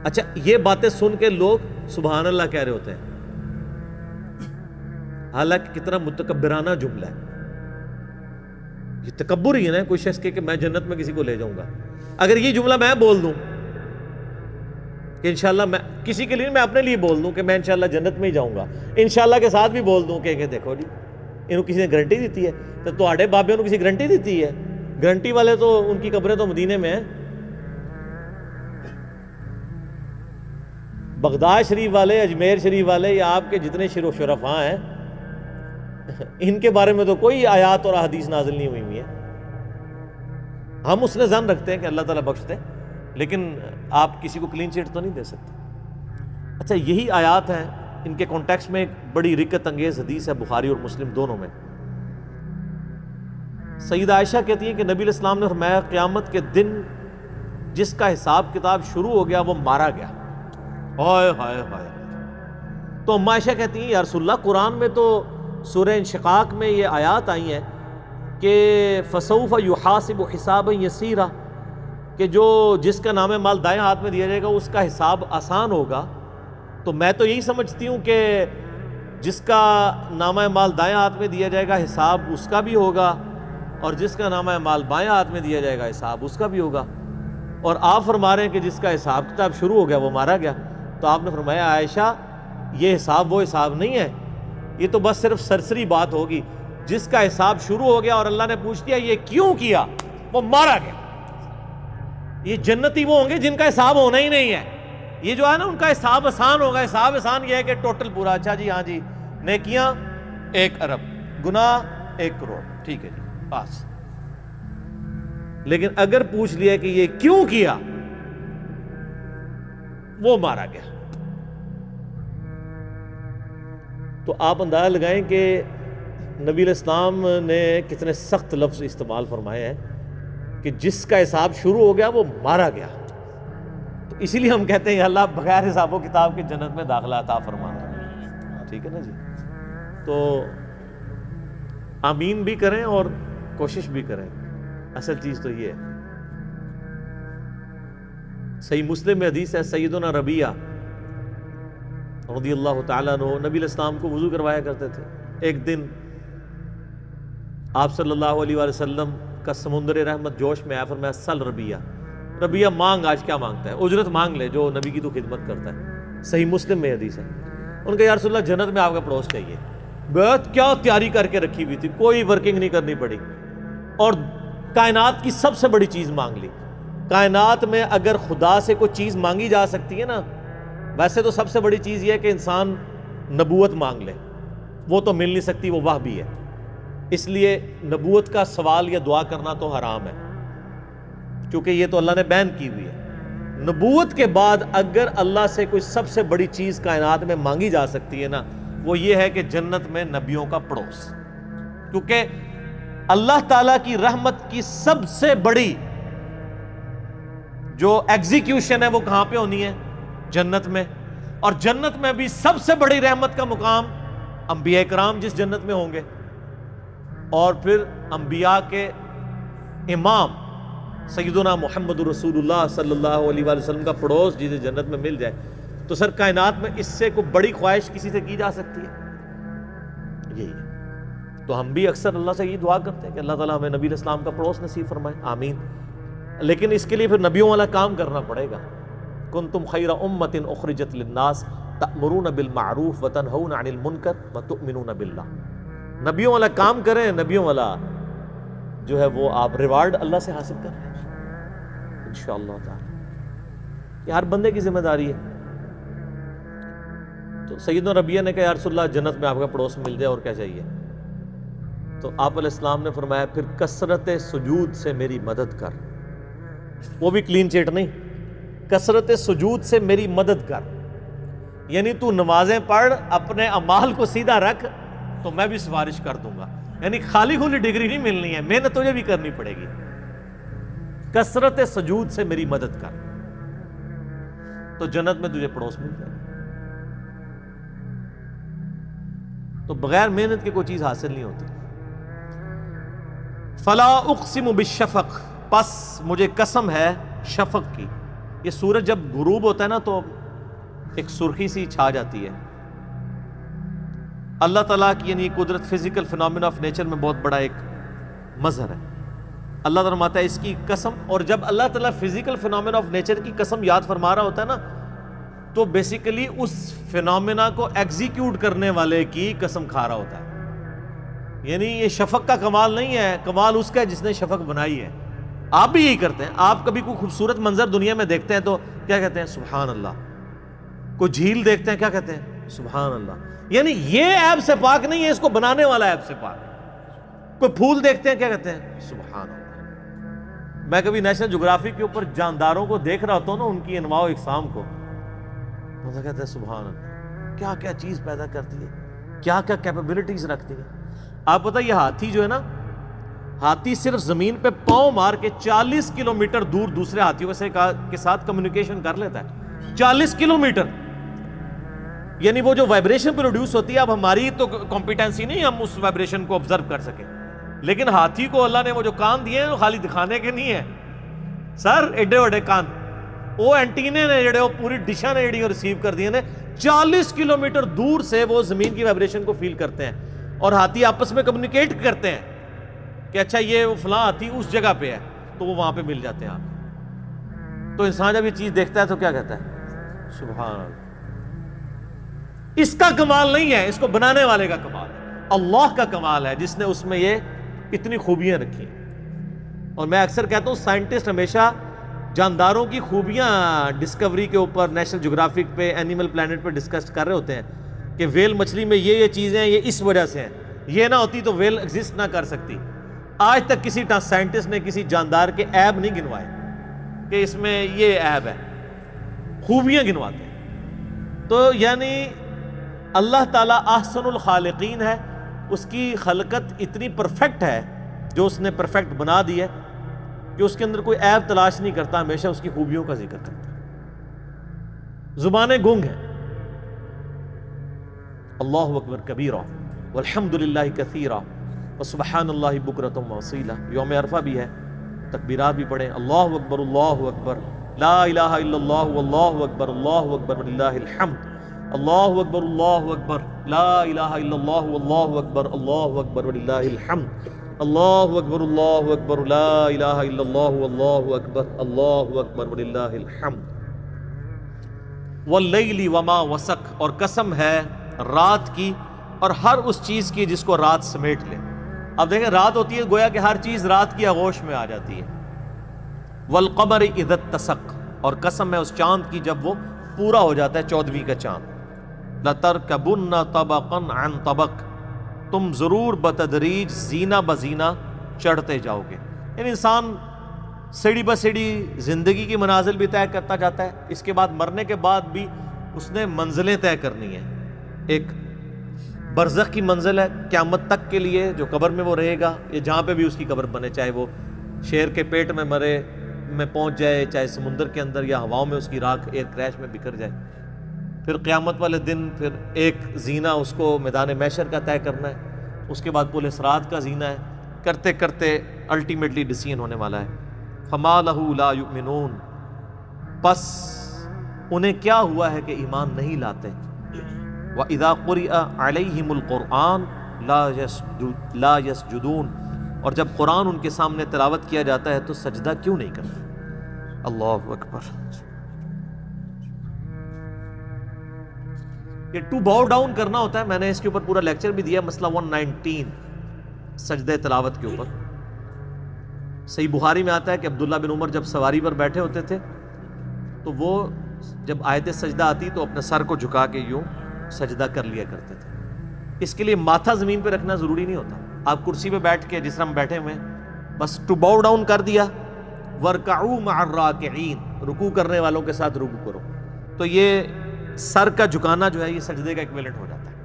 اچھا یہ باتیں سن کے لوگ سبحان اللہ کہہ رہے ہوتے ہیں، حالانکہ کتنا متکبرانہ جملہ ہے۔ یہ تکبر ہی ہے نا کوئی شخص کہ میں جنت میں کسی کو لے جاؤں گا۔ اگر یہ جملہ میں بول دوں کہ انشاءاللہ، میں کسی کے لیے، میں اپنے لیے بول دوں کہ میں انشاءاللہ جنت میں ہی جاؤں گا، انشاءاللہ کے ساتھ بھی بول دوں کہ دیکھو جی انہوں کسی نے گارنٹی دیتی ہے، تو تواڈے بابے انہوں کسی گارنٹی دیتی ہے؟ گارنٹی والے تو ان کی قبریں تو مدینے میں ہیں۔ بغداد شریف والے، اجمیر شریف والے، یا آپ کے جتنے شرفاء ہیں، ان کے بارے میں تو کوئی آیات اور احادیث نازل نہیں ہوئی ہوئی ہیں۔ ہم اس نے ظن رکھتے ہیں کہ اللہ تعالیٰ بخشتے، لیکن آپ کسی کو کلین چٹ تو نہیں دے سکتے۔ اچھا یہی آیات ہیں، ان کے کانٹیکسٹ میں ایک بڑی رکت انگیز حدیث ہے بخاری اور مسلم دونوں میں۔ سیدہ عائشہ کہتی ہیں کہ نبی علیہ السلام نے فرمایا قیامت کے دن جس کا حساب کتاب شروع ہو گیا وہ مارا گیا۔ ہائے ہائے ہائے۔ تو ام عائشہ کہتی ہیں یا رسول اللہ، قرآن میں تو سورہ انشقاق میں یہ آیات آئی ہیں کہ فسوف یحاسب حسابا یسیرا، کہ جس کا نام مال دائیں ہاتھ میں دیا جائے گا اس کا حساب آسان ہوگا۔ تو میں تو یہی سمجھتی ہوں کہ جس کا نامہ مال دائیں ہاتھ میں دیا جائے گا حساب اس کا بھی ہوگا، اور جس کا نامہ مال بائیں ہاتھ میں دیا جائے گا حساب اس کا بھی ہوگا۔ اور آپ فرما رہے ہیں کہ جس کا حساب کتاب شروع ہو گیا وہ مارا گیا۔ تو آپ نے فرمایا عائشہ یہ حساب وہ حساب نہیں ہے یہ تو بس صرف سرسری بات ہوگی. جس کا حساب شروع ہو گیا اور اللہ نے پوچھ دیا یہ کیوں کیا, وہ مارا گیا. یہ جنتی وہ ہوں گے جن کا حساب ہونا ہی نہیں ہے. یہ جو ہے نا ان کا حساب آسان ہوگا. حساب آسان یہ ہے کہ ٹوٹل پورا, اچھا جی ہاں جی نیکیاں 1 ارب, گناہ 1 کروڑ, ٹھیک ہے جی پاس. لیکن اگر پوچھ لیا کہ یہ کیوں کیا, وہ مارا گیا. تو آپ اندازہ لگائیں کہ نبی علیہ السلام نے کتنے سخت لفظ استعمال فرمائے ہیں کہ جس کا حساب شروع ہو گیا وہ مارا گیا. تو اسی لیے ہم کہتے ہیں اللہ بغیر حساب و کتاب کے جنت میں داخلہ عطا فرمانا. ٹھیک ہے نا جی. تو آمین بھی کریں اور کوشش بھی کریں. اصل چیز تو یہ ہے. صحیح مسلم میں حدیث ہے, سیدنا ربیعہ رضی اللہ تعالیٰ عنہ نبی علیہ السلام کو وضو کروایا کرتے تھے. ایک دن آپ صلی اللہ علیہ وآلہ وسلم کا سمندر رحمت جوش میں آیا, فرمایا سل ربیعہ, ربیعہ مانگ, آج کیا مانگتا ہے, اجرت مانگ لے, جو نبی کی تو خدمت کرتا ہے. صحیح مسلم میں حدیث ہے. ان کا یا رسول اللہ جنت میں آپ کا پڑوس چاہیے. بہت کیا تیاری کر کے رکھی ہوئی تھی, کوئی ورکنگ نہیں کرنی پڑی, اور کائنات کی سب سے بڑی چیز مانگ لی. کائنات میں اگر خدا سے کوئی چیز مانگی جا سکتی ہے نا, ویسے تو سب سے بڑی چیز یہ ہے کہ انسان نبوت مانگ لے, وہ تو مل نہیں سکتی, وہ وحی ہے. اس لیے نبوت کا سوال یا دعا کرنا تو حرام ہے, کیونکہ یہ تو اللہ نے بین کی ہوئی ہے. نبوت کے بعد اگر اللہ سے کوئی سب سے بڑی چیز کائنات میں مانگی جا سکتی ہے نا, وہ یہ ہے کہ جنت میں نبیوں کا پڑوس. کیونکہ اللہ تعالیٰ کی رحمت کی سب سے بڑی جو ایگزیکیوشن ہے وہ کہاں پہ ہونی ہے, جنت میں. اور جنت میں بھی سب سے بڑی رحمت کا مقام انبیاء کرام جس جنت میں ہوں گے, اور پھر انبیاء کے امام سیدنا محمد رسول اللہ صلی اللہ علیہ وآلہ وسلم کا پڑوس جسے جنت میں مل جائے, تو سر کائنات میں اس سے کوئی بڑی خواہش کسی سے کی جا سکتی ہے؟ یہی ہے. تو ہم بھی اکثر اللہ سے یہ دعا کرتے ہیں کہ اللہ تعالیٰ ہمیں نبی علیہ السلام کا پڑوس نصیب فرمائے, آمین. لیکن اس کے لیے پھر نبیوں والا کام کرنا پڑے گا. کنتم خیر امۃ اخرجت للناس تأمرون بالمعروف وتنہون عن المنکر وتؤمنون باللہ. نبیوں والا کام کریں, نبیوں والا جو ہے وہ آپ ریوارڈ اللہ سے حاصل کریں انشاءاللہ تعالی. یہ ہر بندے کی ذمہ داری ہے. تو سیدنا ربیعہ نے کہا یا رسول اللہ جنت میں آپ کا پڑوس مل جائے اور کیا چاہیے؟ تو آپ علیہ السلام نے فرمایا پھر کثرت سجود سے میری مدد کر. وہ بھی کلین چیٹ نہیں, کثرت سجود سے میری مدد کر. یعنی تو نمازیں پڑھ, اپنے اعمال کو سیدھا رکھ, تو میں بھی سفارش کر دوں گا. یعنی خالی کھلی ڈگری نہیں ملنی ہے, محنت تجھے بھی کرنی پڑے گی. کثرت سجود سے میری مدد کر, تو جنت میں تجھے پڑوس مل جائے. تو بغیر محنت کے کوئی چیز حاصل نہیں ہوتی. فلا اقسم بالشفق, پس مجھے قسم ہے شفق کی. یہ سورج جب غروب ہوتا ہے نا تو ایک سرخی سی چھا جاتی ہے. اللہ تعالیٰ کی یعنی قدرت, فزیکل فینومینا آف نیچر میں بہت بڑا ایک مظہر ہے. اللہ تعالیٰ فرماتا ہے اس کی قسم. اور جب اللہ تعالیٰ فزیکل فینومینا آف نیچر کی قسم یاد فرما رہا ہوتا ہے نا, تو بیسیکلی اس فینومینا کو ایگزیکیوٹ کرنے والے کی قسم کھا رہا ہوتا ہے. یعنی یہ شفق کا کمال نہیں ہے, کمال اس کا ہے جس نے شفق بنائی ہے. آپ بھی یہی کرتے ہیں. آپ کبھی کوئی خوبصورت منظر دنیا میں دیکھتے ہیں تو کیا کہتے ہیں؟ سبحان اللہ. کوئی جھیل دیکھتے ہیں, کیا کہتے ہیں؟ سبحان اللہ. یعنی یہ عیب سے پاک نہیں ہے, اس کو بنانے والا عیب سے پاک ہے. کوئی پھول دیکھتے ہیں, کیا کہتے ہیں؟ سبحان اللہ. میں کبھی نیشنل جغرافی کے اوپر جانداروں کو دیکھ رہا ہوتا ہوں نا, ان کی انواع و اقسام کو, مجھے کہتے ہیں سبحان اللہ, کیا کیا چیز پیدا کرتی ہے, کیا کیا کیپیبلٹیز رکھتی ہے. آپ پتہ یہ ہاتھی جو ہے نا, ہاتھی صرف زمین پہ پاؤں مار کے 40 کلومیٹر دور دوسرے ہاتھیوں کے ساتھ کمیونیکیشن کر لیتا ہے. 40 کلومیٹر. یعنی وہ جو وائبریشن پروڈیوس ہوتی ہے, اب ہماری تو کمپیٹنسی نہیں ہم اس وائبریشن کو آبزرو کر سکیں, لیکن ہاتھی کو اللہ نے وہ جو کان دیے ہیں وہ خالی دکھانے کے نہیں ہیں سر, ایڈے وڈے کان, وہ اینٹینے نے جڑے وہ پوری ڈشاں نے جڑی ریسیو کر دیے نے. 40 کلومیٹر دور سے وہ زمین کی وائبریشن کو فیل کرتے ہیں, اور ہاتھی آپس میں کمیونیکیٹ کرتے ہیں کہ اچھا یہ وہ فلاں ہاتھی اس جگہ پہ ہے, تو وہ وہاں پہ مل جاتے ہیں آپ. تو انسان جب یہ چیز دیکھتا ہے تو کیا کہتا ہے؟ سبحان اللہ. اس کا کمال نہیں ہے، اس کو بنانے والے کا کمال ہے، اللہ کا کمال ہے جس نے اس میں یہ اتنی خوبیاں رکھی ہیں۔ اور میں اکثر کہتا ہوں سائنٹسٹ ہمیشہ جانداروں کی خوبیاں ڈسکوری کے اوپر، نیشنل جغرافک پہ، اینیمل پلانٹ پہ ڈسکس کر رہے ہوتے ہیں کہ ویل مچھلی میں یہ چیزیں ہیں، یہ اس وجہ سے ہیں، یہ نہ ہوتی تو ویل ایگزسٹ نہ کر سکتی۔ آج تک کسی سائنٹسٹ نے کسی جاندار کے عیب نہیں گنوائے کہ اس میں یہ عیب ہے، خوبیاں گنواتے ہیں۔ تو یعنی اللہ تعالیٰ احسن الخالقین ہے، اس کی خلقت اتنی پرفیکٹ ہے جو اس نے پرفیکٹ بنا دی ہے کہ اس کے اندر کوئی عیب تلاش نہیں کرتا، ہمیشہ اس کی خوبیوں کا ذکر کرتا ہے۔ زبانیں گنگ ہیں، اللہ اکبر کبیرہ والحمد للہ کثیرہ وسبحان اللہ بکرۃ واصیلہ۔ یوم عرفہ بھی ہے، تکبیرات بھی پڑھیں، اللہ اکبر لا الہ الا اللہ واللہ اکبر وللہ الحمد، اللہ اکبر لا الہ الا اللہ واللہ اکبر وللہ الحمد، اللہ اکبر لا الہ الا اللہ واللہ اکبر وللہ الحمد۔ واللیل وما وسق، اور قسم ہے رات کی اور ہر اس چیز کی جس کو رات سمیٹ لے۔ اب دیکھیں رات ہوتی ہے گویا کہ ہر چیز رات کی آغوش میں آ جاتی ہے۔ والقمر اذا اتسق، اور قسم ہے اس چاند کی جب وہ پورا ہو جاتا ہے، 14ویں کا چاند۔ لترکبن طبقا عن طبق، تم ضرور بتدریج زینہ بزینہ چڑھتے جاؤ گے۔ یعنی انسان سیڑھی بہ سیڑھی زندگی کی منازل بھی طے کرتا جاتا ہے، اس کے بعد مرنے کے بعد بھی اس نے منزلیں طے کرنی ہیں۔ ایک برزخ کی منزل ہے قیامت تک کے لیے، جو قبر میں وہ رہے گا، یا جہاں پہ بھی اس کی قبر بنے، چاہے وہ شیر کے پیٹ میں مرے میں پہنچ جائے، چاہے سمندر کے اندر یا ہواؤں میں اس کی راکھ ایئر کریش میں بکھر جائے۔ پھر قیامت والے دن پھر ایک زینہ اس کو میدان محشر کا طے کرنا ہے، اس کے بعد پل صراط کا زینہ ہے، کرتے کرتے الٹیمیٹلی ڈسین ہونے والا ہے۔ فما لہ لا یؤمنون، پس انہیں کیا ہوا ہے کہ ایمان نہیں لاتے۔ وَإِذَا قُرِئَ عَلَيْهِمُ الْقُرْآنُ لَا يَسْجُدُونَ، اور جب قرآن ان کے سامنے تلاوت کیا جاتا ہے تو سجدہ کیوں نہیں کرتے؟ اللہ اکبر۔ یہ ٹو باؤ ڈاؤن کرنا ہوتا ہے، میں نے اس کے اوپر پورا لیکچر بھی دیا، مسئلہ 119 سجدہ تلاوت کے اوپر۔ صحیح بخاری میں آتا ہے کہ عبداللہ بن عمر جب سواری پر بیٹھے ہوتے تھے تو وہ جب آیت سجدہ آتی تو اپنے سر کو جھکا کے یوں سجدہ کر لیا کرتے تھے۔ اس کے لیے ماتھا زمین پہ رکھنا ضروری نہیں ہوتا، آپ کرسی پہ بیٹھ کے جس طرح ہم بیٹھے ہوئے ہیں بس ٹو باؤ ڈاؤن کر دیا، وَارْكَعُوا مَعَ الرَّاكِعِينَ، رکوع کرنے والوں کے ساتھ رکوع کرو، تو یہ سر کا جھکانا جو ہے یہ سجدے کا ایکویلنٹ ہو جاتا ہے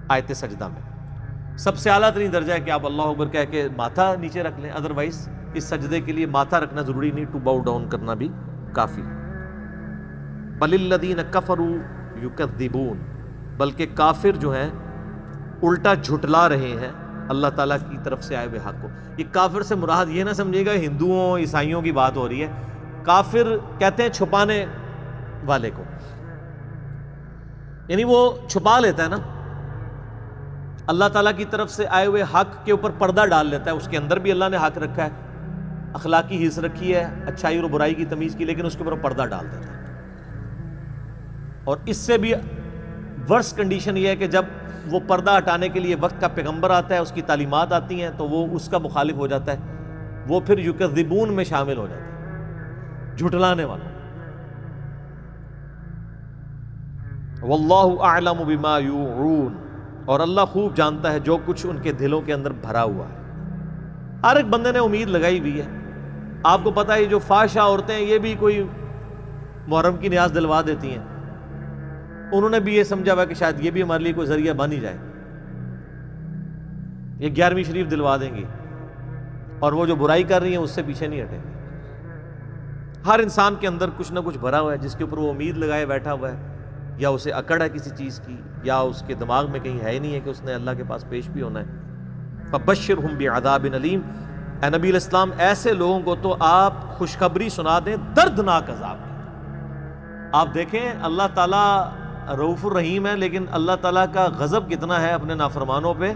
آیت سجدہ میں۔ سب سے اعلیٰ ترین درجہ ہے کہ آپ اللہ اکبر کہہ کے ماتھا نیچے رکھ لیں، ادروائز اس سجدے کے لیے ماتھا رکھنا ضروری نہیں، ٹو باؤ ڈاؤن کرنا بھی کافی۔ بَلِ الَّذِينَ كَفَرُوا يُكَذِّبُونَ، بلکہ کافر جو ہیں الٹا جھٹلا رہے ہیں اللہ تعالیٰ کی طرف سے آئے ہوئے حق کو۔ یہ کافر سے مراد یہ نہ سمجھے گا ہندوؤں عیسائیوں کی بات ہو رہی ہے، کافر کہتے ہیں چھپانے والے کو، یعنی وہ چھپا لیتا ہے نا، اللہ تعالیٰ کی طرف سے آئے ہوئے حق کے اوپر پردہ ڈال لیتا ہے، اس کے اندر بھی اللہ نے حق رکھا ہے، اخلاقی حص رکھی ہے، اچھائی اور برائی کی تمیز کی، لیکن اس کے اوپر پردہ ڈال دیتا ہے۔ اور اس سے بھی ورس کنڈیشن یہ ہے کہ جب وہ پردہ ہٹانے کے لیے وقت کا پیغمبر آتا ہے، اس کی تعلیمات آتی ہیں تو وہ اس کا مخالف ہو جاتا ہے، وہ پھر یکذبون میں شامل ہو جاتا ہے، جھٹلانے والا۔ واللہ اعلم بما یوعون، اور اللہ خوب جانتا ہے جو کچھ ان کے دلوں کے اندر بھرا ہوا ہے۔ ہر ایک بندے نے امید لگائی ہوئی ہے، آپ کو پتہ ہے یہ جو فحشہ عورتیں ہیں یہ بھی کوئی محرم کی نیاز دلوا دیتی ہیں، انہوں نے بھی یہ سمجھا ہوا کہ شاید یہ بھی ہمارے لیے کوئی ذریعہ بن ہی جائے، یہ 11ویں شریف دلوا دیں گی، اور وہ جو برائی کر رہی ہیں اس سے پیچھے نہیں ہٹیں گے۔ ہر انسان کے اندر کچھ نہ کچھ بھرا ہوا ہے جس کے اوپر وہ امید لگائے بیٹھا ہوا ہے، یا اسے اکڑ ہے کسی چیز کی، یا اس کے دماغ میں کہیں ہے ہی نہیں ہے کہ اس نے اللہ کے پاس پیش بھی ہونا ہے۔ فبشرہم بعذاب علیم، اے نبی علیہ السلام ایسے لوگوں کو تو آپ خوشخبری سنا دیں دردناک عذاب کی۔ آپ دیکھیں اللہ تعالیٰ رؤوف الرحیم ہے، لیکن اللہ تعالیٰ کا غضب کتنا ہے اپنے نافرمانوں پہ،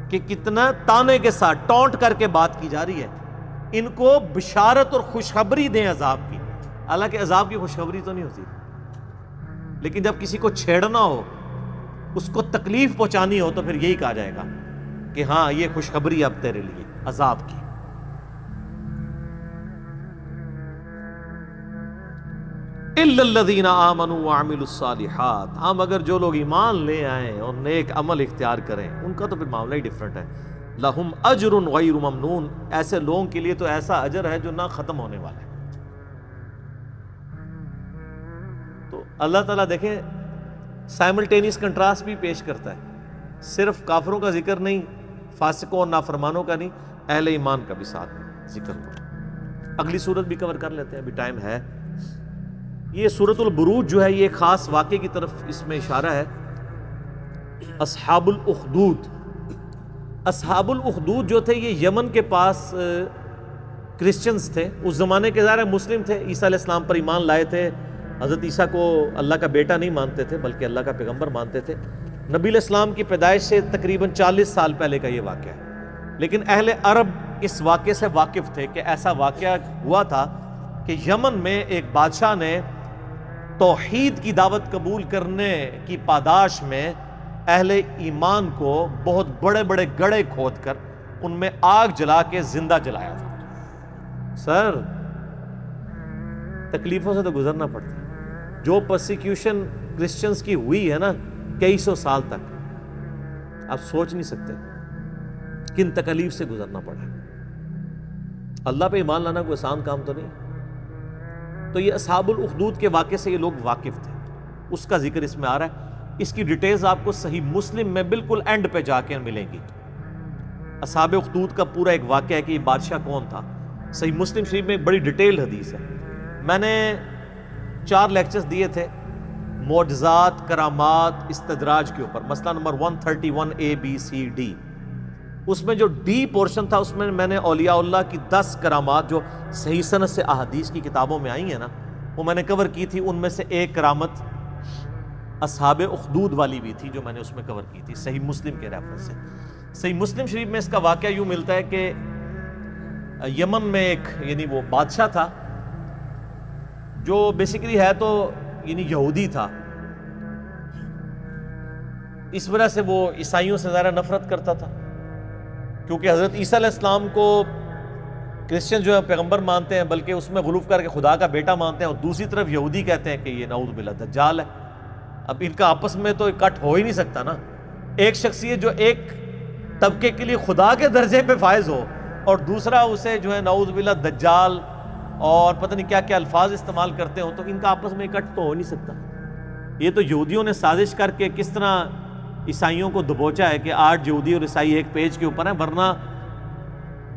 کہ کتنا تانے کے ساتھ ٹونٹ کر کے بات کی جا رہی ہے، ان کو بشارت اور خوشخبری دیں عذاب کی، حالانکہ عذاب کی خوشخبری تو نہیں ہوتی، لیکن جب کسی کو چھیڑنا ہو اس کو تکلیف پہنچانی ہو تو پھر یہی کہا جائے گا کہ ہاں یہ خوشخبری اب تیرے لیے عذاب کی. اِلَّا الَّذِينَ آمَنُوا وَعَمِلُوا الصَّالِحَاتِ، ہم اگر جو لوگ ایمان لے آئیں اور نیک عمل اختیار کریں ان کا تو پھر معاملہ ہی ڈیفرنٹ ہے. لَهُمْ أَجْرٌ غَيْرُ مَمْنُونَ، ایسے لوگوں کے لیے تو ایسا اجر ہے جو نہ ختم ہونے والا ہے. تو اللہ تعالیٰ دیکھیں سائملٹینیس کنٹراسٹ بھی پیش کرتا ہے، صرف کافروں کا ذکر نہیں، فاسقوں اور نافرمانوں کا نہیں، اہل ایمان کا بھی ساتھ ذکر ہوا. اگلی صورت بھی کور کر لیتے ہیں، ابھی ٹائم ہے. یہ سورۃ البروج جو ہے یہ ایک خاص واقعے کی طرف اس میں اشارہ ہے. اصحاب الاخدود، اصحاب الاخدود جو تھے یہ یمن کے پاس کرسچنز تھے. اس زمانے کے ظاہر مسلم تھے، عیسیٰ علیہ السلام پر ایمان لائے تھے، حضرت عیسیٰ کو اللہ کا بیٹا نہیں مانتے تھے بلکہ اللہ کا پیغمبر مانتے تھے. نبی علیہ السلام کی پیدائش سے تقریباً 40 سال پہلے کا یہ واقعہ ہے. لیکن اہل عرب اس واقعے سے واقف تھے کہ ایسا واقعہ ہوا تھا کہ یمن میں ایک بادشاہ نے توحید کی دعوت قبول کرنے کی پاداش میں اہل ایمان کو بہت بڑے بڑے گڑھے کھود کر ان میں آگ جلا کے زندہ جلایا تھا. سر تکلیفوں سے تو گزرنا پڑتا ہے. جو پرسیکیوشن کرسچنز کی ہوئی ہے نا کئی سو سال تک، آپ سوچ نہیں سکتے کن تکلیف سے گزرنا پڑا. اللہ پہ ایمان لانا کوئی آسان کام تو نہیں. تو یہ اصحاب الاخدود کے واقعے سے یہ لوگ واقف تھے، اس کا ذکر اس میں آ رہا ہے. اس کی ڈیٹیلز آپ کو صحیح مسلم میں بالکل اینڈ پہ جا کے ملیں گی. اصحاب اخدود کا پورا ایک واقعہ ہے کہ یہ بادشاہ کون تھا. صحیح مسلم شریف میں ایک بڑی ڈیٹیلڈ حدیث ہے. میں نے 4 لیکچرز دیے تھے معجزات، کرامات، استدراج کے اوپر، مسئلہ نمبر 131 ABCD. اس میں جو ڈی پورشن تھا اس میں میں نے اولیاء اللہ کی 10 کرامات جو صحیح سند سے احادیث کی کتابوں میں آئی ہیں نا وہ میں نے کور کی تھی. ان میں سے ایک کرامت اصحاب اخدود والی بھی تھی جو میں نے اس میں کور کی تھی صحیح مسلم کے ریفرنس سے. صحیح مسلم شریف میں اس کا واقعہ یوں ملتا ہے کہ یمن میں ایک یعنی وہ بادشاہ تھا جو بیسیکلی ہے تو یعنی یہودی تھا. اس وجہ سے وہ عیسائیوں سے زیادہ نفرت کرتا تھا کیونکہ حضرت عیسیٰ علیہ السلام کو کرسچن جو ہے پیغمبر مانتے ہیں بلکہ اس میں غلوف کر کے خدا کا بیٹا مانتے ہیں، اور دوسری طرف یہودی کہتے ہیں کہ یہ نعوذ باللہ دجال ہے. اب ان کا آپس میں تو اکٹھ ہو ہی نہیں سکتا نا. ایک شخصیت جو ایک طبقے کے لیے خدا کے درجے پہ فائز ہو اور دوسرا اسے جو ہے نعوذ باللہ دجال اور پتہ نہیں کیا کیا الفاظ استعمال کرتے ہوں، تو ان کا آپس میں اکٹھ تو ہو نہیں سکتا. یہ تو یہودیوں نے سازش کر کے کس طرح عیسائیوں کو دبوچا ہے کہ آج یہودی اور عیسائی ایک پیج کے اوپر ہیں، ورنہ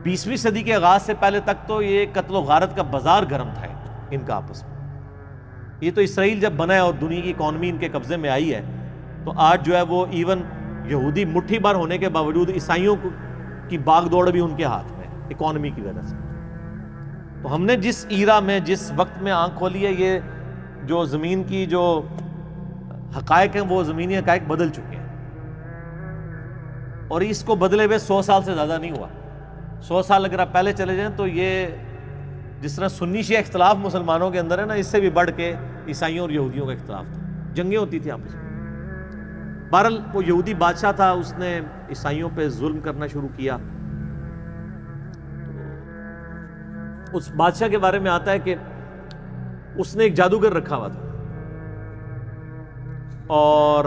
20ویں صدی کے آغاز سے پہلے تک تو یہ قتل و غارت کا بازار گرم تھا ان کا آپس میں. یہ تو اسرائیل جب بنا ہے اور دنیا کی اکانومی ان کے قبضے میں آئی ہے تو آج جو ہے وہ ایون یہودی مٹھی بھر ہونے کے باوجود عیسائیوں کی باغ دوڑ بھی ان کے ہاتھ میں اکانومی کی وجہ سے. تو ہم نے جس ایرا میں جس وقت میں آنکھ کھولی ہے، یہ جو زمین کی جو حقائق ہیں وہ زمینی حقائق بدل چکے ہیں، اور اس کو بدلے ہوئے 100 سال سے زیادہ نہیں ہوا. 100 سال اگر آپ پہلے چلے جائیں تو یہ جس طرح سنی شیعہ اختلاف مسلمانوں کے اندر ہے نا، اس سے بھی بڑھ کے عیسائیوں اور یہودیوں کا اختلاف تھا، جنگیں ہوتی تھیں آپس میں. بہرحال وہ یہودی بادشاہ تھا، اس نے عیسائیوں پہ ظلم کرنا شروع کیا. اس بادشاہ کے بارے میں آتا ہے کہ اس نے ایک جادوگر رکھا ہوا تھا، اور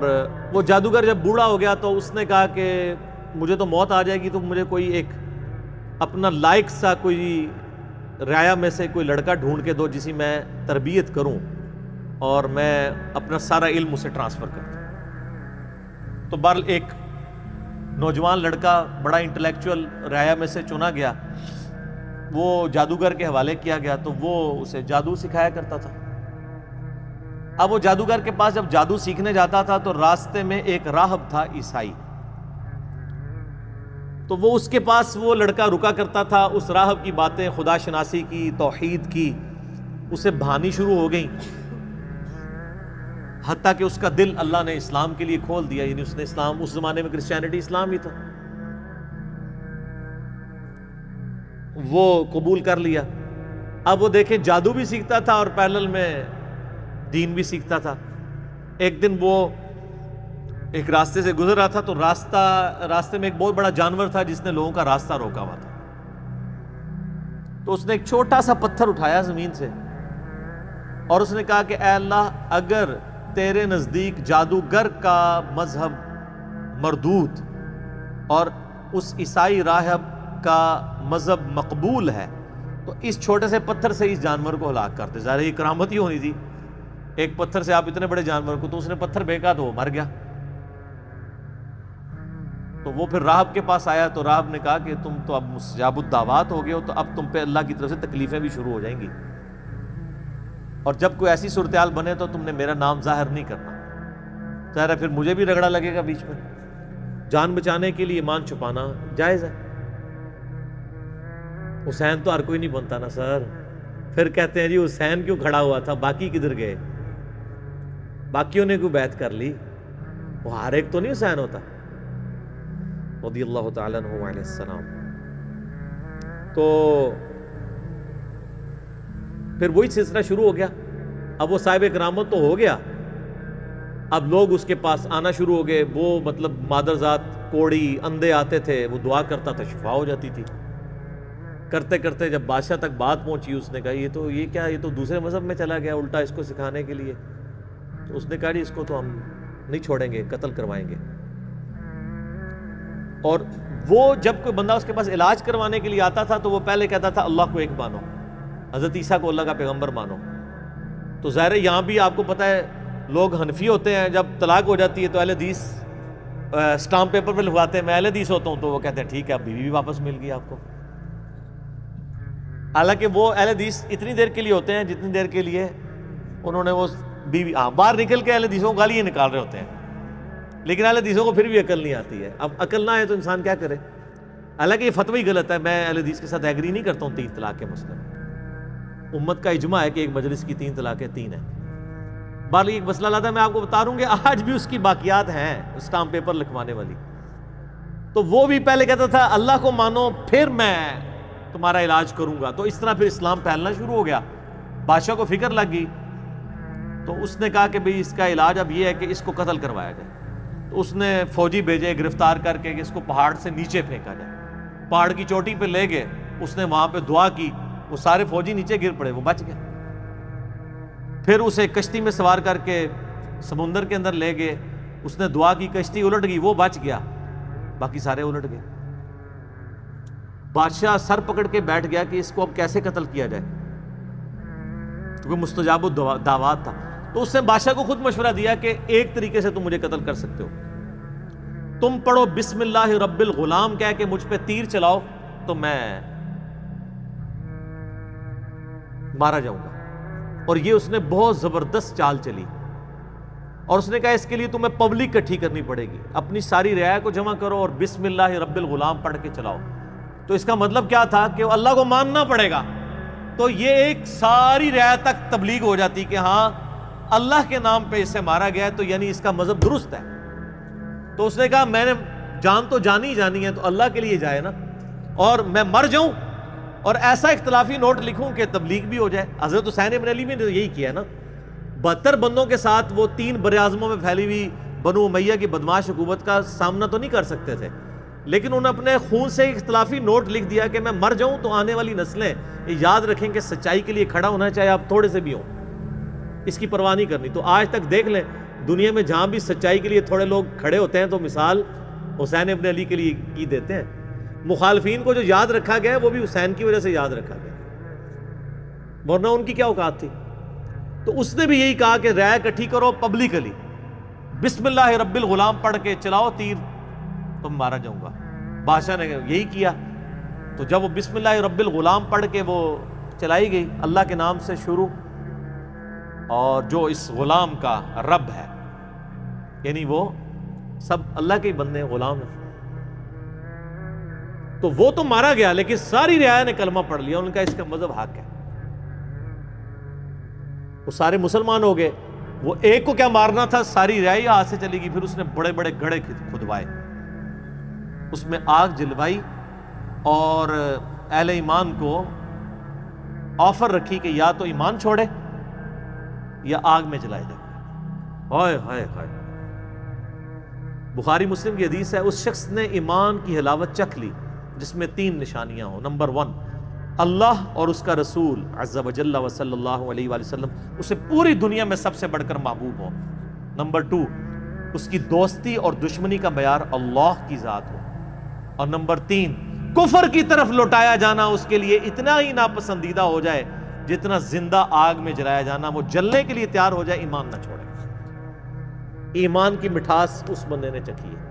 وہ جادوگر جب بوڑھا ہو گیا تو اس نے کہا کہ مجھے تو موت آ جائے گی، تو مجھے کوئی ایک اپنا لائق سا کوئی رعایا میں سے کوئی لڑکا ڈھونڈ کے دو جسی میں تربیت کروں اور میں اپنا سارا علم اسے ٹرانسفر کر دوں. تو بہرحال ایک نوجوان لڑکا بڑا انٹلیکچوئل رعایا میں سے چنا گیا، وہ جادوگر کے حوالے کیا گیا، تو وہ اسے جادو سکھایا کرتا تھا. اب وہ جادوگر کے پاس جب جادو سیکھنے جاتا تھا تو راستے میں ایک راہب تھا عیسائی، تو وہ اس کے پاس وہ لڑکا رکا کرتا تھا. اس راہب کی باتیں خدا شناسی کی، توحید کی اسے بھانی شروع ہو گئیں، حتیٰ کہ اس کا دل اللہ نے اسلام کے لیے کھول دیا. یعنی اس نے اسلام، اس زمانے میں کرسچینٹی اسلام ہی تھا، وہ قبول کر لیا. اب وہ دیکھیں جادو بھی سیکھتا تھا اور پیرلل میں دین بھی سیکھتا تھا. ایک دن وہ ایک راستے سے گزر رہا تھا تو راستے میں ایک بہت بڑا جانور تھا جس نے لوگوں کا راستہ روکا ہوا تھا. تو اس نے ایک چھوٹا سا پتھر اٹھایا زمین سے اور اس نے کہا کہ اے اللہ، اگر تیرے نزدیک جادوگر کا مذہب مردود اور اس عیسائی راہب کا مذہب مقبول ہے تو اس چھوٹے سے پتھر سے اس جانور کو ہلاک کر دے. ظاہر یہ کرامت ہی ہونی تھی، ایک پتھر سے آپ اتنے بڑے جانور کو. تو اس نے پتھر پھینکا تو وہ مر گیا. تو وہ پھر راہب کے پاس آیا تو راہب نے کہا کہ تم تو اب مستجاب الدعوات ہو گئے ہو، تو اب تم پہ اللہ کی طرف سے تکلیفیں بھی شروع ہو جائیں گی، اور جب کوئی ایسی صورتحال بنے تو تم نے میرا نام ظاہر نہیں کرنا. ظاہر ہے پھر مجھے بھی رگڑا لگے گا بیچ میں. جان بچانے کے لیے ایمان چھپانا جائز ہے. حسین تو ہر کوئی نہیں بنتا نا سر. پھر کہتے ہیں جی حسین کیوں کھڑا ہوا تھا، باقی کدھر گئے؟ باقیوں نے کوئی بیعت کر لی؟ وہ ہر ایک تو نہیں حسین ہوتا رضی اللہ تعالیٰ عنہ علیہ السلام. تو پھر وہی سلسلہ شروع ہو گیا. اب وہ صاحب کرامت تو ہو گیا، اب لوگ اس کے پاس آنا شروع ہو گئے. وہ مطلب مادرزاد کوڑی اندھے آتے تھے، وہ دعا کرتا تھا، شفا ہو جاتی تھی. کرتے کرتے جب بادشاہ تک بات پہنچی، اس نے کہا یہ کیا، یہ تو دوسرے مذہب میں چلا گیا الٹا اس کو سکھانے کے لیے. تو اس نے کہا اس کو تو ہم نہیں چھوڑیں گے، قتل کروائیں گے. اور وہ جب کوئی بندہ اس کے پاس علاج کروانے کے لیے آتا تھا تو وہ پہلے کہتا تھا اللہ کو ایک مانو، حضرت عیسیٰ کو اللہ کا پیغمبر مانو. تو ظاہر ہے یہاں بھی آپ کو پتہ ہے لوگ حنفی ہوتے ہیں، جب طلاق ہو جاتی ہے تو اہل حدیث اسٹامپ پیپر پہ لکھواتے ہیں میں اہل حدیث ہوتا ہوں، تو وہ کہتے ہیں ٹھیک ہے اب بیوی بھی واپس مل گئی آپ کو. حالانکہ وہ اہل حدیث اتنی دیر کے لیے ہوتے ہیں جتنی دیر کے لیے انہوں نے وہ بیوی باہر نکل کے اہل حدیثوں کو گالیاں نکال رہے ہوتے ہیں، لیکن اہل حدیثوں کو پھر بھی عقل نہیں آتی ہے. اب عقل نہ ہے تو انسان کیا کرے؟ حالانکہ یہ فتوی ہی غلط ہے. میں اہل حدیث کے ساتھ ایگری نہیں کرتا ہوں 3 طلاق کے مسئلے میں. امت کا اجماع ہے کہ ایک مجلس کی 3 طلاقیں 3 ہیں. بہرحال ایک مسئلہ لاتا ہے میں آپ کو بتا رہا ہوں کہ آج بھی اس کی باقیات ہیں اسٹامپ پیپر لکھوانے والی. تو وہ بھی پہلے کہتا تھا اللہ کو مانو پھر میں تمہارا علاج کروں گا. تو اس طرح پھر اسلام پھیلنا شروع ہو گیا. بادشاہ کو فکر لگ گئی تو اس نے کہا کہ بھئی اس کا علاج اب یہ ہے کہ اس کو قتل کروایا جائے. تو اس نے فوجی بھیجے گرفتار کر کے کہ اس کو پہاڑ سے نیچے پھینکا جائے. پہاڑ کی چوٹی پہ لے گئے، اس نے وہاں پہ دعا کی، وہ سارے فوجی نیچے گر پڑے، وہ بچ گئے. پھر اسے کشتی میں سوار کر کے سمندر کے اندر لے گئے، اس نے دعا کی، کشتی الٹ گئی، وہ بچ گیا، باقی سارے الٹ گئے. بادشاہ سر پکڑ کے بیٹھ گیا کہ اس کو اب کیسے قتل کیا جائے، کیونکہ مستجاب الدعوات تھا. تو اس نے بادشاہ کو خود مشورہ دیا کہ ایک طریقے سے تم مجھے قتل کر سکتے ہو، تم پڑھو بسم اللہ رب الغلام کہہ کے مجھ پہ تیر چلاؤ تو میں مارا جاؤں گا. اور یہ اس نے بہت زبردست چال چلی اور اس نے کہا اس کے لیے تمہیں پبلک اکٹھی کرنی پڑے گی، اپنی ساری رعایا کو جمع کرو اور بسم اللہ رب الغلام پڑھ کے چلاؤ. تو اس کا مطلب کیا تھا کہ اللہ کو ماننا پڑے گا. تو یہ ایک ساری رعایا تک تبلیغ ہو جاتی کہ ہاں اللہ کے نام پہ اسے مارا گیا ہے تو یعنی اس کا مذہب درست ہے. تو اس نے کہا میں نے جان تو جانی ہے تو اللہ کے لیے جائے نا، اور میں مر جاؤں اور ایسا اختلافی نوٹ لکھوں کہ تبلیغ بھی ہو جائے. حضرت حسین ابن علی نے تو یہی کیا نا. 72 بندوں کے ساتھ وہ 3 براعظموں میں پھیلی ہوئی بنو امیہ کی بدماش حکومت کا سامنا تو نہیں کر سکتے تھے، لیکن انہوں نے اپنے خون سے اختلافی نوٹ لکھ دیا کہ میں مر جاؤں تو آنے والی نسلیں یہ یاد رکھیں کہ سچائی کے لیے کھڑا ہونا چاہے آپ تھوڑے سے بھی ہوں، اس کی پرواہ نہیں کرنی. تو آج تک دیکھ لیں دنیا میں جہاں بھی سچائی کے لیے تھوڑے لوگ کھڑے ہوتے ہیں تو مثال حسین ابن علی کے لیے کی دیتے ہیں. مخالفین کو جو یاد رکھا گیا وہ بھی حسین کی وجہ سے یاد رکھا گیا، ورنہ ان کی کیا اوقات تھی. تو اس نے بھی یہی کہا کہ رائے اکٹھی کرو پبلکلی، بسم اللہ رب الغلام پڑھ کے چلاؤ تیر تو مارا جاؤں گا. بادشاہ نے یہی کیا. تو جب وہ بسم اللہ رب الغلام پڑھ کے وہ چلائی گئی اللہ کے نام سے شروع، اور جو اس غلام کا رب ہے یعنی وہ سب اللہ کے ہی بندے ہیں، غلام ہیں، تو وہ تو مارا گیا لیکن ساری رعایا نے کلمہ پڑھ لیا، ان کا اس کا مذہب حق ہے. وہ سارے مسلمان ہو گئے. وہ ایک کو کیا مارنا تھا، ساری رعایا ہاتھ سے چلی گئی. پھر اس نے بڑے بڑے گڑھے کھدوائے، اس میں آگ جلوائی اور اہل ایمان کو آفر رکھی کہ یا تو ایمان چھوڑے یا آگ میں جلائے جائے. ہائے ہائے ہائے. بخاری مسلم کی حدیث ہے، اس شخص نے ایمان کی حلاوت چکھ لی جس میں 3 نشانیاں ہوں۔ نمبر 1، اللہ اور اس کا رسول عز و جل و صلی اللہ علیہ وآلہ وسلم اسے پوری دنیا میں سب سے بڑھ کر محبوب ہو۔ نمبر 2، اس کی دوستی اور دشمنی کا معیار اللہ کی ذات ہو۔ اور نمبر 3، کفر کی طرف لوٹایا جانا اس کے لیے اتنا ہی ناپسندیدہ ہو جائے جتنا زندہ آگ میں جلایا جانا، وہ جلنے کے لیے تیار ہو جائے، ایمان نہ چھوڑے۔ ایمان کی مٹھاس اس بندے نے چکھی ہے۔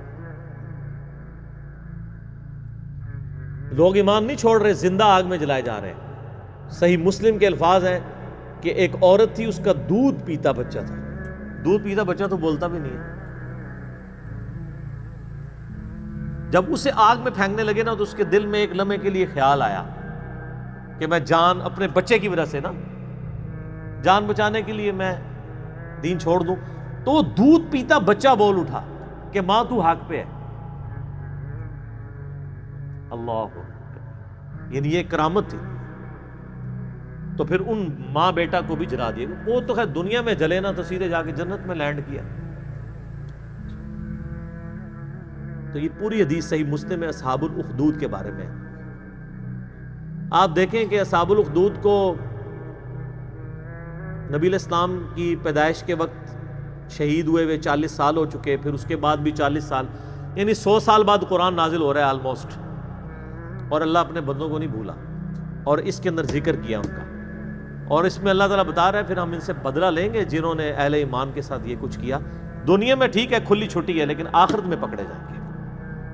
لوگ ایمان نہیں چھوڑ رہے، زندہ آگ میں جلائے جا رہے ہیں۔ صحیح مسلم کے الفاظ ہیں کہ ایک عورت تھی، اس کا دودھ پیتا بچہ تھا۔ دودھ پیتا بچہ تو بولتا بھی نہیں ہے۔ جب اسے آگ میں پھینکنے لگے نا تو اس کے دل میں ایک لمحے کے لیے خیال آیا کہ میں جان اپنے بچے کی وجہ سے نا جان بچانے کے لیے میں دین چھوڑ دوں، تو وہ دودھ پیتا بچہ بول اٹھا کہ ماں تو حق پہ ہے۔ اللہ، یعنی یہ کرامت تھی۔ تو پھر ان ماں بیٹا کو بھی جلا دیا۔ وہ تو خیر دنیا میں جلے نا تو سیدھے جا کے جنت میں لینڈ کیا۔ تو یہ پوری حدیث صحیح مسلم میں اصحاب الاخدود کے بارے میں ہے۔ آپ دیکھیں کہ اصحاب الاخدود کو نبی علیہ السلام کی پیدائش کے وقت شہید ہوئے 40 سال ہو چکے، پھر اس کے بعد بھی 40 سال، یعنی 100 سال بعد قرآن نازل ہو رہا ہے آلموسٹ، اور اللہ اپنے بندوں کو نہیں بھولا اور اس کے اندر ذکر کیا ان کا۔ اور اس میں اللہ تعالیٰ بتا رہا ہے پھر ہم ان سے بدلہ لیں گے جنہوں نے اہل ایمان کے ساتھ یہ کچھ کیا۔ دنیا میں ٹھیک ہے کھلی چھٹی ہے، لیکن آخرت میں پکڑے جائیں گے۔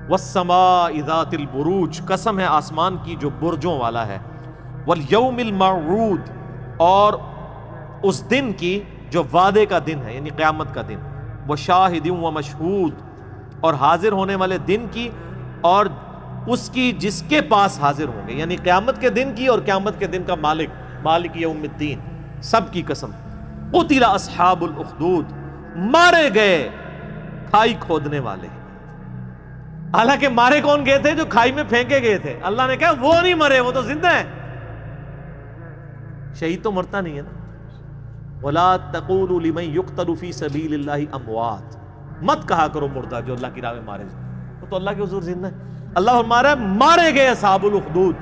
وَالسَّمَاءِ ذَاتِ الْبُرُوجِ، قسم ہے آسمان کی جو برجوں والا ہے، وَالْيَوْمِ الْمَوْعُودِ، اور اس دن کی جو وعدے کا دن ہے یعنی قیامت کا دن، وَشَاهِدٍ وَمَشْهُودٍ، اور حاضر ہونے والے دن کی اور اس کی جس کے پاس حاضر ہوں گے، یعنی قیامت کے دن کی اور قیامت کے دن کا مالک یوم الدین، سب کی قسم۔ قُتِلَ أَصْحَابُ الْأُخْدُودِ، مارے گئے کھائی کھودنے والے۔ حالانکہ مارے کون گئے تھے؟ جو کھائی میں پھینکے گئے تھے۔ اللہ نے کہا وہ نہیں مرے، وہ تو زندہ ہیں۔ شہید تو مرتا نہیں ہے نا۔ وَلَا تَقُولُوا لِمَن يُقْتَلُ فِي سَبِيلِ اللَّهِ أَمْوَاتٌ، مت کہا کرو مردہ جو اللہ کی راہ میں مارے جائے، وہ تو اللہ کے حضور زندہ ہے۔ اللہ فرما مارے گئے اصحاب الاخدود،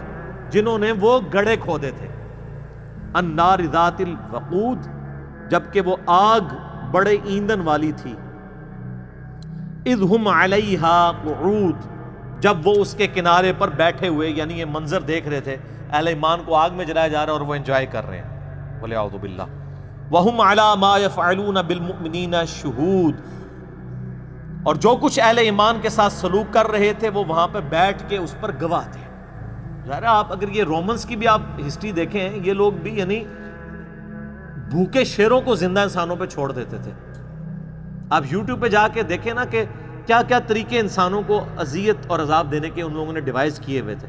جنہوں نے وہ گڑھے کھودے تھے۔ النار ذات الوقود، جبکہ وہ آگ بڑے ایندھن والی تھی۔ اذ ہم علیہا قعود، جب وہ اس کے کنارے پر بیٹھے ہوئے، یعنی یہ منظر دیکھ رہے تھے، اہل ایمان کو آگ میں جلایا جا رہا ہے اور وہ انجوائے کر رہے ہیں۔ بولے اعوذ باللہ۔ وہم علی ما یفعلون بالمؤمنین شہود، اور جو کچھ اہل ایمان کے ساتھ سلوک کر رہے تھے وہ وہاں پہ بیٹھ کے اس پر گواہ تھے۔ ظاہر آپ اگر یہ رومنس کی بھی آپ ہسٹری دیکھیں، یہ لوگ بھی یعنی بھوکے شیروں کو زندہ انسانوں پہ چھوڑ دیتے تھے۔ آپ یوٹیوب پہ جا کے دیکھیں نا کہ کیا کیا طریقے انسانوں کو اذیت اور عذاب دینے کے ان لوگوں نے ڈیوائز کیے ہوئے تھے۔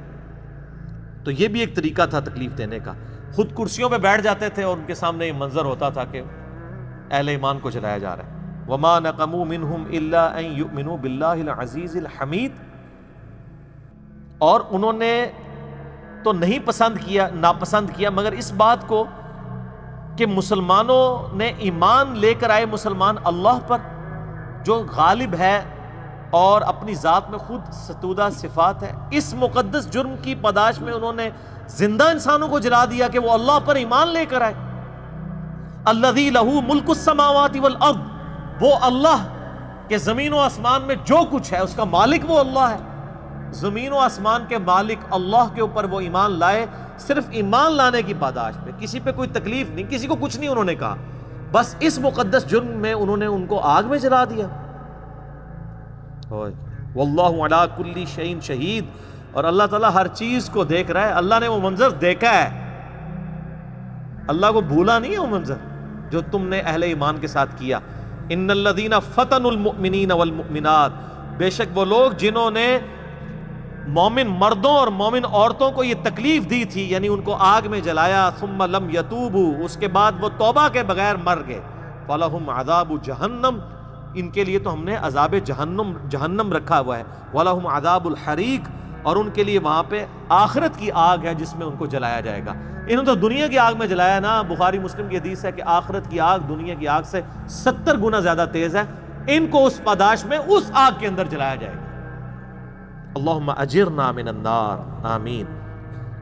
تو یہ بھی ایک طریقہ تھا تکلیف دینے کا۔ خود کرسیوں پہ بیٹھ جاتے تھے اور ان کے سامنے یہ منظر ہوتا تھا کہ اہل ایمان کو جلایا جا رہا ہے۔ وَمَا نَقَمُوا مِنْهُمْ إِلَّا أَن يُؤْمِنُوا بِاللَّهِ الْعَزِيزِ الْحَمِيدِ، اور انہوں نے تو نہیں ناپسند کیا مگر اس بات کو کہ مسلمانوں نے ایمان لے کر آئے مسلمان اللہ پر جو غالب ہے اور اپنی ذات میں خود ستودہ صفات ہے۔ اس مقدس جرم کی پاداش میں انہوں نے زندہ انسانوں کو جلا دیا کہ وہ اللہ پر ایمان لے کر آئے۔ الذی لہ ملک السماوات والارض، وہ اللہ کہ زمین و آسمان میں جو کچھ ہے اس کا مالک وہ اللہ ہے۔ زمین و آسمان کے مالک اللہ کے اوپر وہ ایمان لائے، صرف ایمان لانے کی پاداش پہ، کسی پہ کوئی تکلیف نہیں، کسی کو کچھ نہیں انہوں نے کہا، بس اس مقدس جرم میں انہوں نے ان کو آگ میں جلا دیا۔ واللہ علی کل شیء شہید، اور اللہ تعالیٰ ہر چیز کو دیکھ رہا ہے۔ اللہ نے وہ منظر دیکھا ہے، اللہ کو بھولا نہیں ہے وہ منظر جو تم نے اہل ایمان کے ساتھ کیا۔ ان الذین فتنوا المؤمنین والمؤمنات، بے شک وہ لوگ جنہوں نے مومن مردوں اور مومن عورتوں کو یہ تکلیف دی تھی، یعنی ان کو آگ میں جلایا، ثم لم یتوبوا، اس کے بعد وہ توبہ کے بغیر مر گئے، فلہم عذاب جہنم، ان کے لیے تو ہم نے عذاب جہنم رکھا ہوا ہے، ولہم عذاب الحریق، اور ان کے لیے وہاں پہ آخرت کی آگ ہے جس میں ان کو جلایا جائے گا۔ انہوں نے تو دنیا کی آگ میں جلایا نا، بخاری مسلم کی حدیث ہے کہ آخرت کی آگ دنیا کی آگ سے 70 گنا زیادہ تیز ہے، ان کو اس پاداش میں اس آگ کے اندر جلایا جائے گا۔ اللہم اجرنا من النار، آمین۔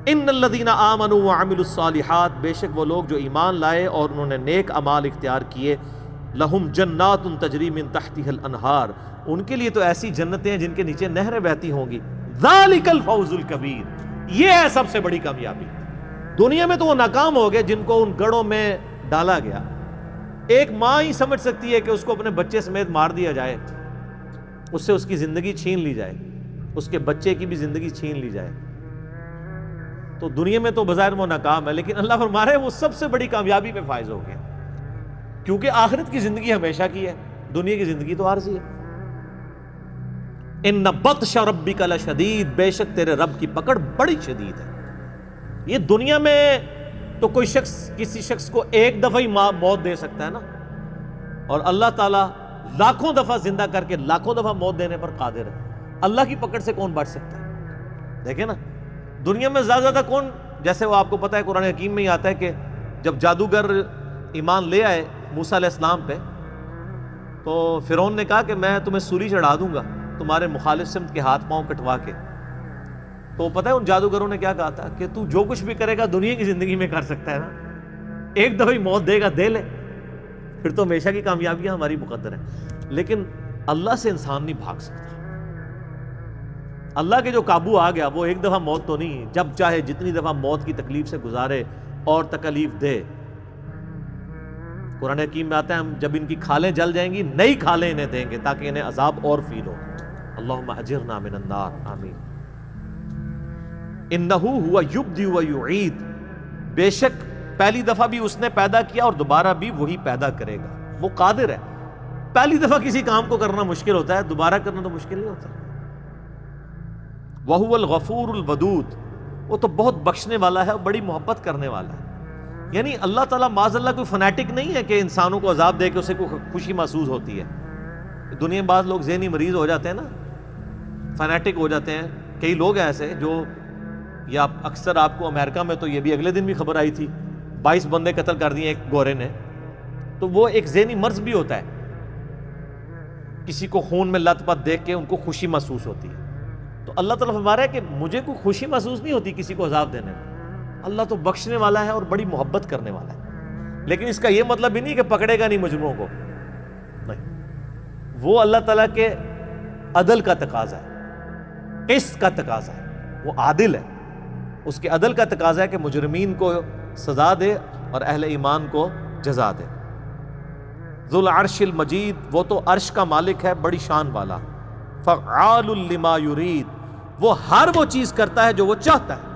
ان الذین آمنوا وعملوا الصالحات، بے شک وہ لوگ جو ایمان لائے اور انہوں نے نیک اعمال اختیار کیے، لہم جنات تجری من تحتها الانہار، ان کے لیے تو ایسی جنتیں ہیں جن کے نیچے نہریں بہتی ہوں گی۔ ذالک الفوز الکبیر، یہ ہے سب سے بڑی کامیابی۔ دنیا میں تو وہ ناکام ہو گئے جن کو ان گڑھوں میں ڈالا گیا۔ ایک ماں ہی سمجھ سکتی ہے کہ اس کو اپنے بچے سمیت مار دیا جائے، اس سے اس کی زندگی چھین لی جائے، اس کے بچے کی بھی زندگی چھین لی جائے۔ تو دنیا میں تو بظاہر وہ ناکام ہے، لیکن اللہ فرما رہے ہیں وہ سب سے بڑی کامیابی پہ فائز ہو گیا، کیونکہ آخرت کی زندگی ہمیشہ کی ہے، دنیا کی زندگی تو عارضی ہے۔ ان بطش ربک لشدید، بے شک تیرے رب کی پکڑ بڑی شدید ہے۔ یہ دنیا میں تو کوئی شخص کسی شخص کو ایک دفعہ ہی موت دے سکتا ہے نا، اور اللہ تعالیٰ لاکھوں دفعہ زندہ کر کے لاکھوں دفعہ موت دینے پر قادر ہے۔ اللہ کی پکڑ سے کون بچ سکتا ہے؟ دیکھیں نا، دنیا میں زیادہ کون، جیسے وہ آپ کو پتہ ہے قرآن حکیم میں ہی آتا ہے کہ جب جادوگر ایمان لے آئے موسیٰ علیہ السلام پہ، تو فرعون نے کہا کہ میں تمہیں سولی چڑھا دوں گا تمہارے مخالف سمت کے ہاتھ پاؤں کٹوا کے۔ تو پتہ ہے ان جادوگروں نے کیا کہا تھا کہ تو جو کچھ بھی کرے گا دنیا کی زندگی میں کر سکتا ہے نا، ایک دفعہ ہی موت دے گا دے لے، پھر تو ہمیشہ کی کامیابیاں ہماری مقدر ہیں۔ لیکن اللہ سے انسان نہیں بھاگ سکتا، اللہ کے جو قابو آ گیا وہ ایک دفعہ موت تو نہیں، جب چاہے جتنی دفعہ موت کی تکلیف سے گزارے اور تکلیف دے۔ قرآن حکیم میں آتا ہے ہم جب ان کی کھالیں جل جائیں گی نئی کھالیں انہیں دیں گے تاکہ انہیں عذاب اور فیل ہو۔ اللہم اجرنا من النار، آمین۔ انہ ہوا یبدی و یعید، بے شک پہلی دفعہ بھی اس نے پیدا کیا اور دوبارہ بھی وہی پیدا کرے گا، وہ قادر ہے۔ پہلی دفعہ کسی کام کو کرنا مشکل ہوتا ہے، دوبارہ کرنا تو مشکل نہیں ہوتا۔ وَهُوَ الْغَفُورُ الْوَدُودُ، وہ تو بہت بخشنے والا ہے اور بڑی محبت کرنے والا ہے۔ یعنی اللہ تعالیٰ معاذ اللہ کوئی فنیٹک نہیں ہے کہ انسانوں کو عذاب دے کے اسے کوئی خوشی محسوس ہوتی ہے۔ دنیا میں بعض لوگ ذہنی مریض ہو جاتے ہیں نا، فنیٹک ہو جاتے ہیں۔ کئی لوگ ہیں ایسے جو، یا اکثر آپ کو امریکہ میں تو یہ بھی اگلے دن بھی خبر آئی تھی، 22 بندے قتل کر دیے ایک گورے نے، تو وہ ایک ذہنی مرض بھی ہوتا ہے، کسی کو خون میں لت پت دیکھ کے ان کو خوشی محسوس ہوتی ہے۔ تو اللہ تعالیٰ فرما رہا ہے کہ مجھے کوئی خوشی محسوس نہیں ہوتی کسی کو عذاب دینے میں، اللہ تو بخشنے والا ہے اور بڑی محبت کرنے والا ہے۔ لیکن اس کا یہ مطلب بھی نہیں کہ پکڑے گا نہیں مجرموں کو، نہیں، وہ اللہ تعالیٰ کے عدل کا تقاضا ہے، قسط کا تقاضا ہے، وہ عادل ہے، اس کے عدل کا تقاضا ہے کہ مجرمین کو سزا دے اور اہل ایمان کو جزا دے۔ ذو العرش المجید، وہ تو عرش کا مالک ہے بڑی شان والا۔ فعال لما یرید، وہ ہر وہ چیز کرتا ہے جو وہ چاہتا ہے۔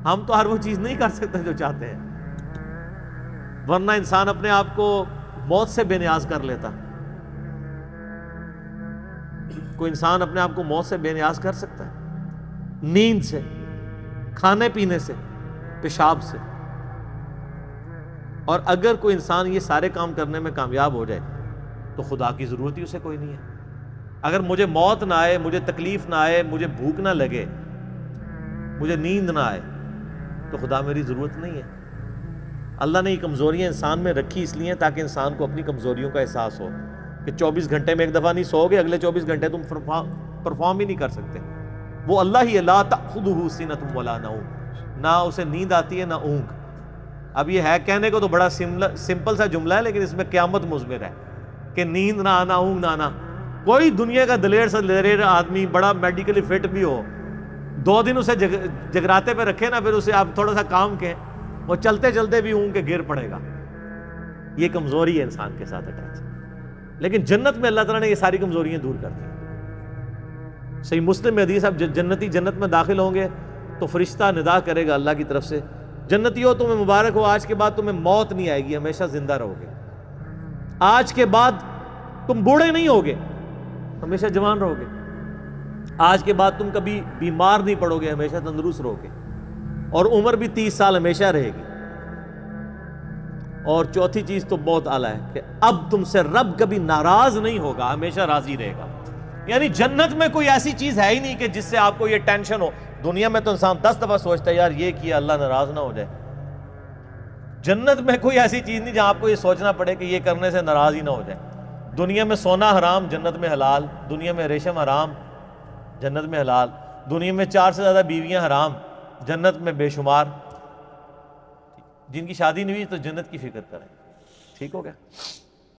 ہم تو ہر وہ چیز نہیں کر سکتے جو چاہتے ہیں، ورنہ انسان اپنے آپ کو موت سے بے نیاز کر لیتا۔ کوئی انسان اپنے آپ کو موت سے بے نیاز کر سکتا ہے؟ نیند سے، کھانے پینے سے، پیشاب سے۔ اور اگر کوئی انسان یہ سارے کام کرنے میں کامیاب ہو جائے تو خدا کی ضرورت ہی اسے کوئی نہیں ہے۔ اگر مجھے موت نہ آئے، مجھے تکلیف نہ آئے، مجھے بھوک نہ لگے، مجھے نیند نہ آئے، تو خدا میری ضرورت نہیں ہے۔ اللہ نے یہ کمزوریاں انسان میں رکھی اس لیے تاکہ انسان کو اپنی کمزوریوں کا احساس ہو کہ 24 گھنٹے میں ایک دفعہ نہیں سو گے، اگلے 24 گھنٹے تم پرفارم ہی نہیں کر سکتے۔ وہ اللہ ہی ہے، لا تأخذہ سنۃ ولا نوم، نہ اسے نیند آتی ہے نہ اونگ۔ اب یہ ہے کہنے کو تو بڑا سمپل سا جملہ ہے، لیکن اس میں قیامت مضمر ہے کہ نیند نہ آنا، اونگ نہ آنا۔ کوئی دنیا کا دلیر سے دلیر آدمی بڑا میڈیکلی فٹ بھی ہو، 2 دن اسے جگراتے پہ رکھے نا، پھر اسے آپ تھوڑا سا کام کہیں، وہ چلتے چلتے بھی اونگ کے گر پڑے گا۔ یہ کمزوری ہے انسان کے ساتھ اٹیچ۔ لیکن جنت میں اللہ تعالیٰ نے یہ ساری کمزوریاں دور کر دی۔ صحیح مسلم میں حدیث، اب جنتی جنت میں داخل ہوں گے تو فرشتہ ندا کرے گا اللہ کی طرف سے، جنتیوں تمہیں مبارک ہو، آج کے بعد تمہیں موت نہیں آئے گی، ہمیشہ زندہ رہو گے۔ آج کے بعد تم بوڑھے نہیں ہوگے، ہمیشہ جوان رہو گے۔ آج کے بعد تم کبھی بیمار نہیں پڑو گے، ہمیشہ تندرست رہو گے، اور عمر بھی 30 سال ہمیشہ رہے گی۔ اور چوتھی چیز تو بہت اعلیٰ ہے کہ اب تم سے رب کبھی ناراض نہیں ہوگا، ہمیشہ راضی رہے گا۔ یعنی جنت میں کوئی ایسی چیز ہے ہی نہیں کہ جس سے آپ کو یہ ٹینشن ہو۔ دنیا میں تو انسان 10 دفعہ سوچتا ہے یار یہ کیا اللہ ناراض نہ ہو جائے۔ جنت میں کوئی ایسی چیز نہیں جہاں آپ کو یہ سوچنا پڑے کہ یہ کرنے سے ناراض ہی نہ ہو جائے۔ دنیا میں سونا حرام، جنت میں حلال. دنیا میں ریشم حرام، جنت میں حلال. دنیا میں 4 سے زیادہ بیویاں حرام، جنت میں بے شمار. جن کی شادی نہیں ہوئی تو جنت کی فکر کریں. ٹھیک ہو گیا؟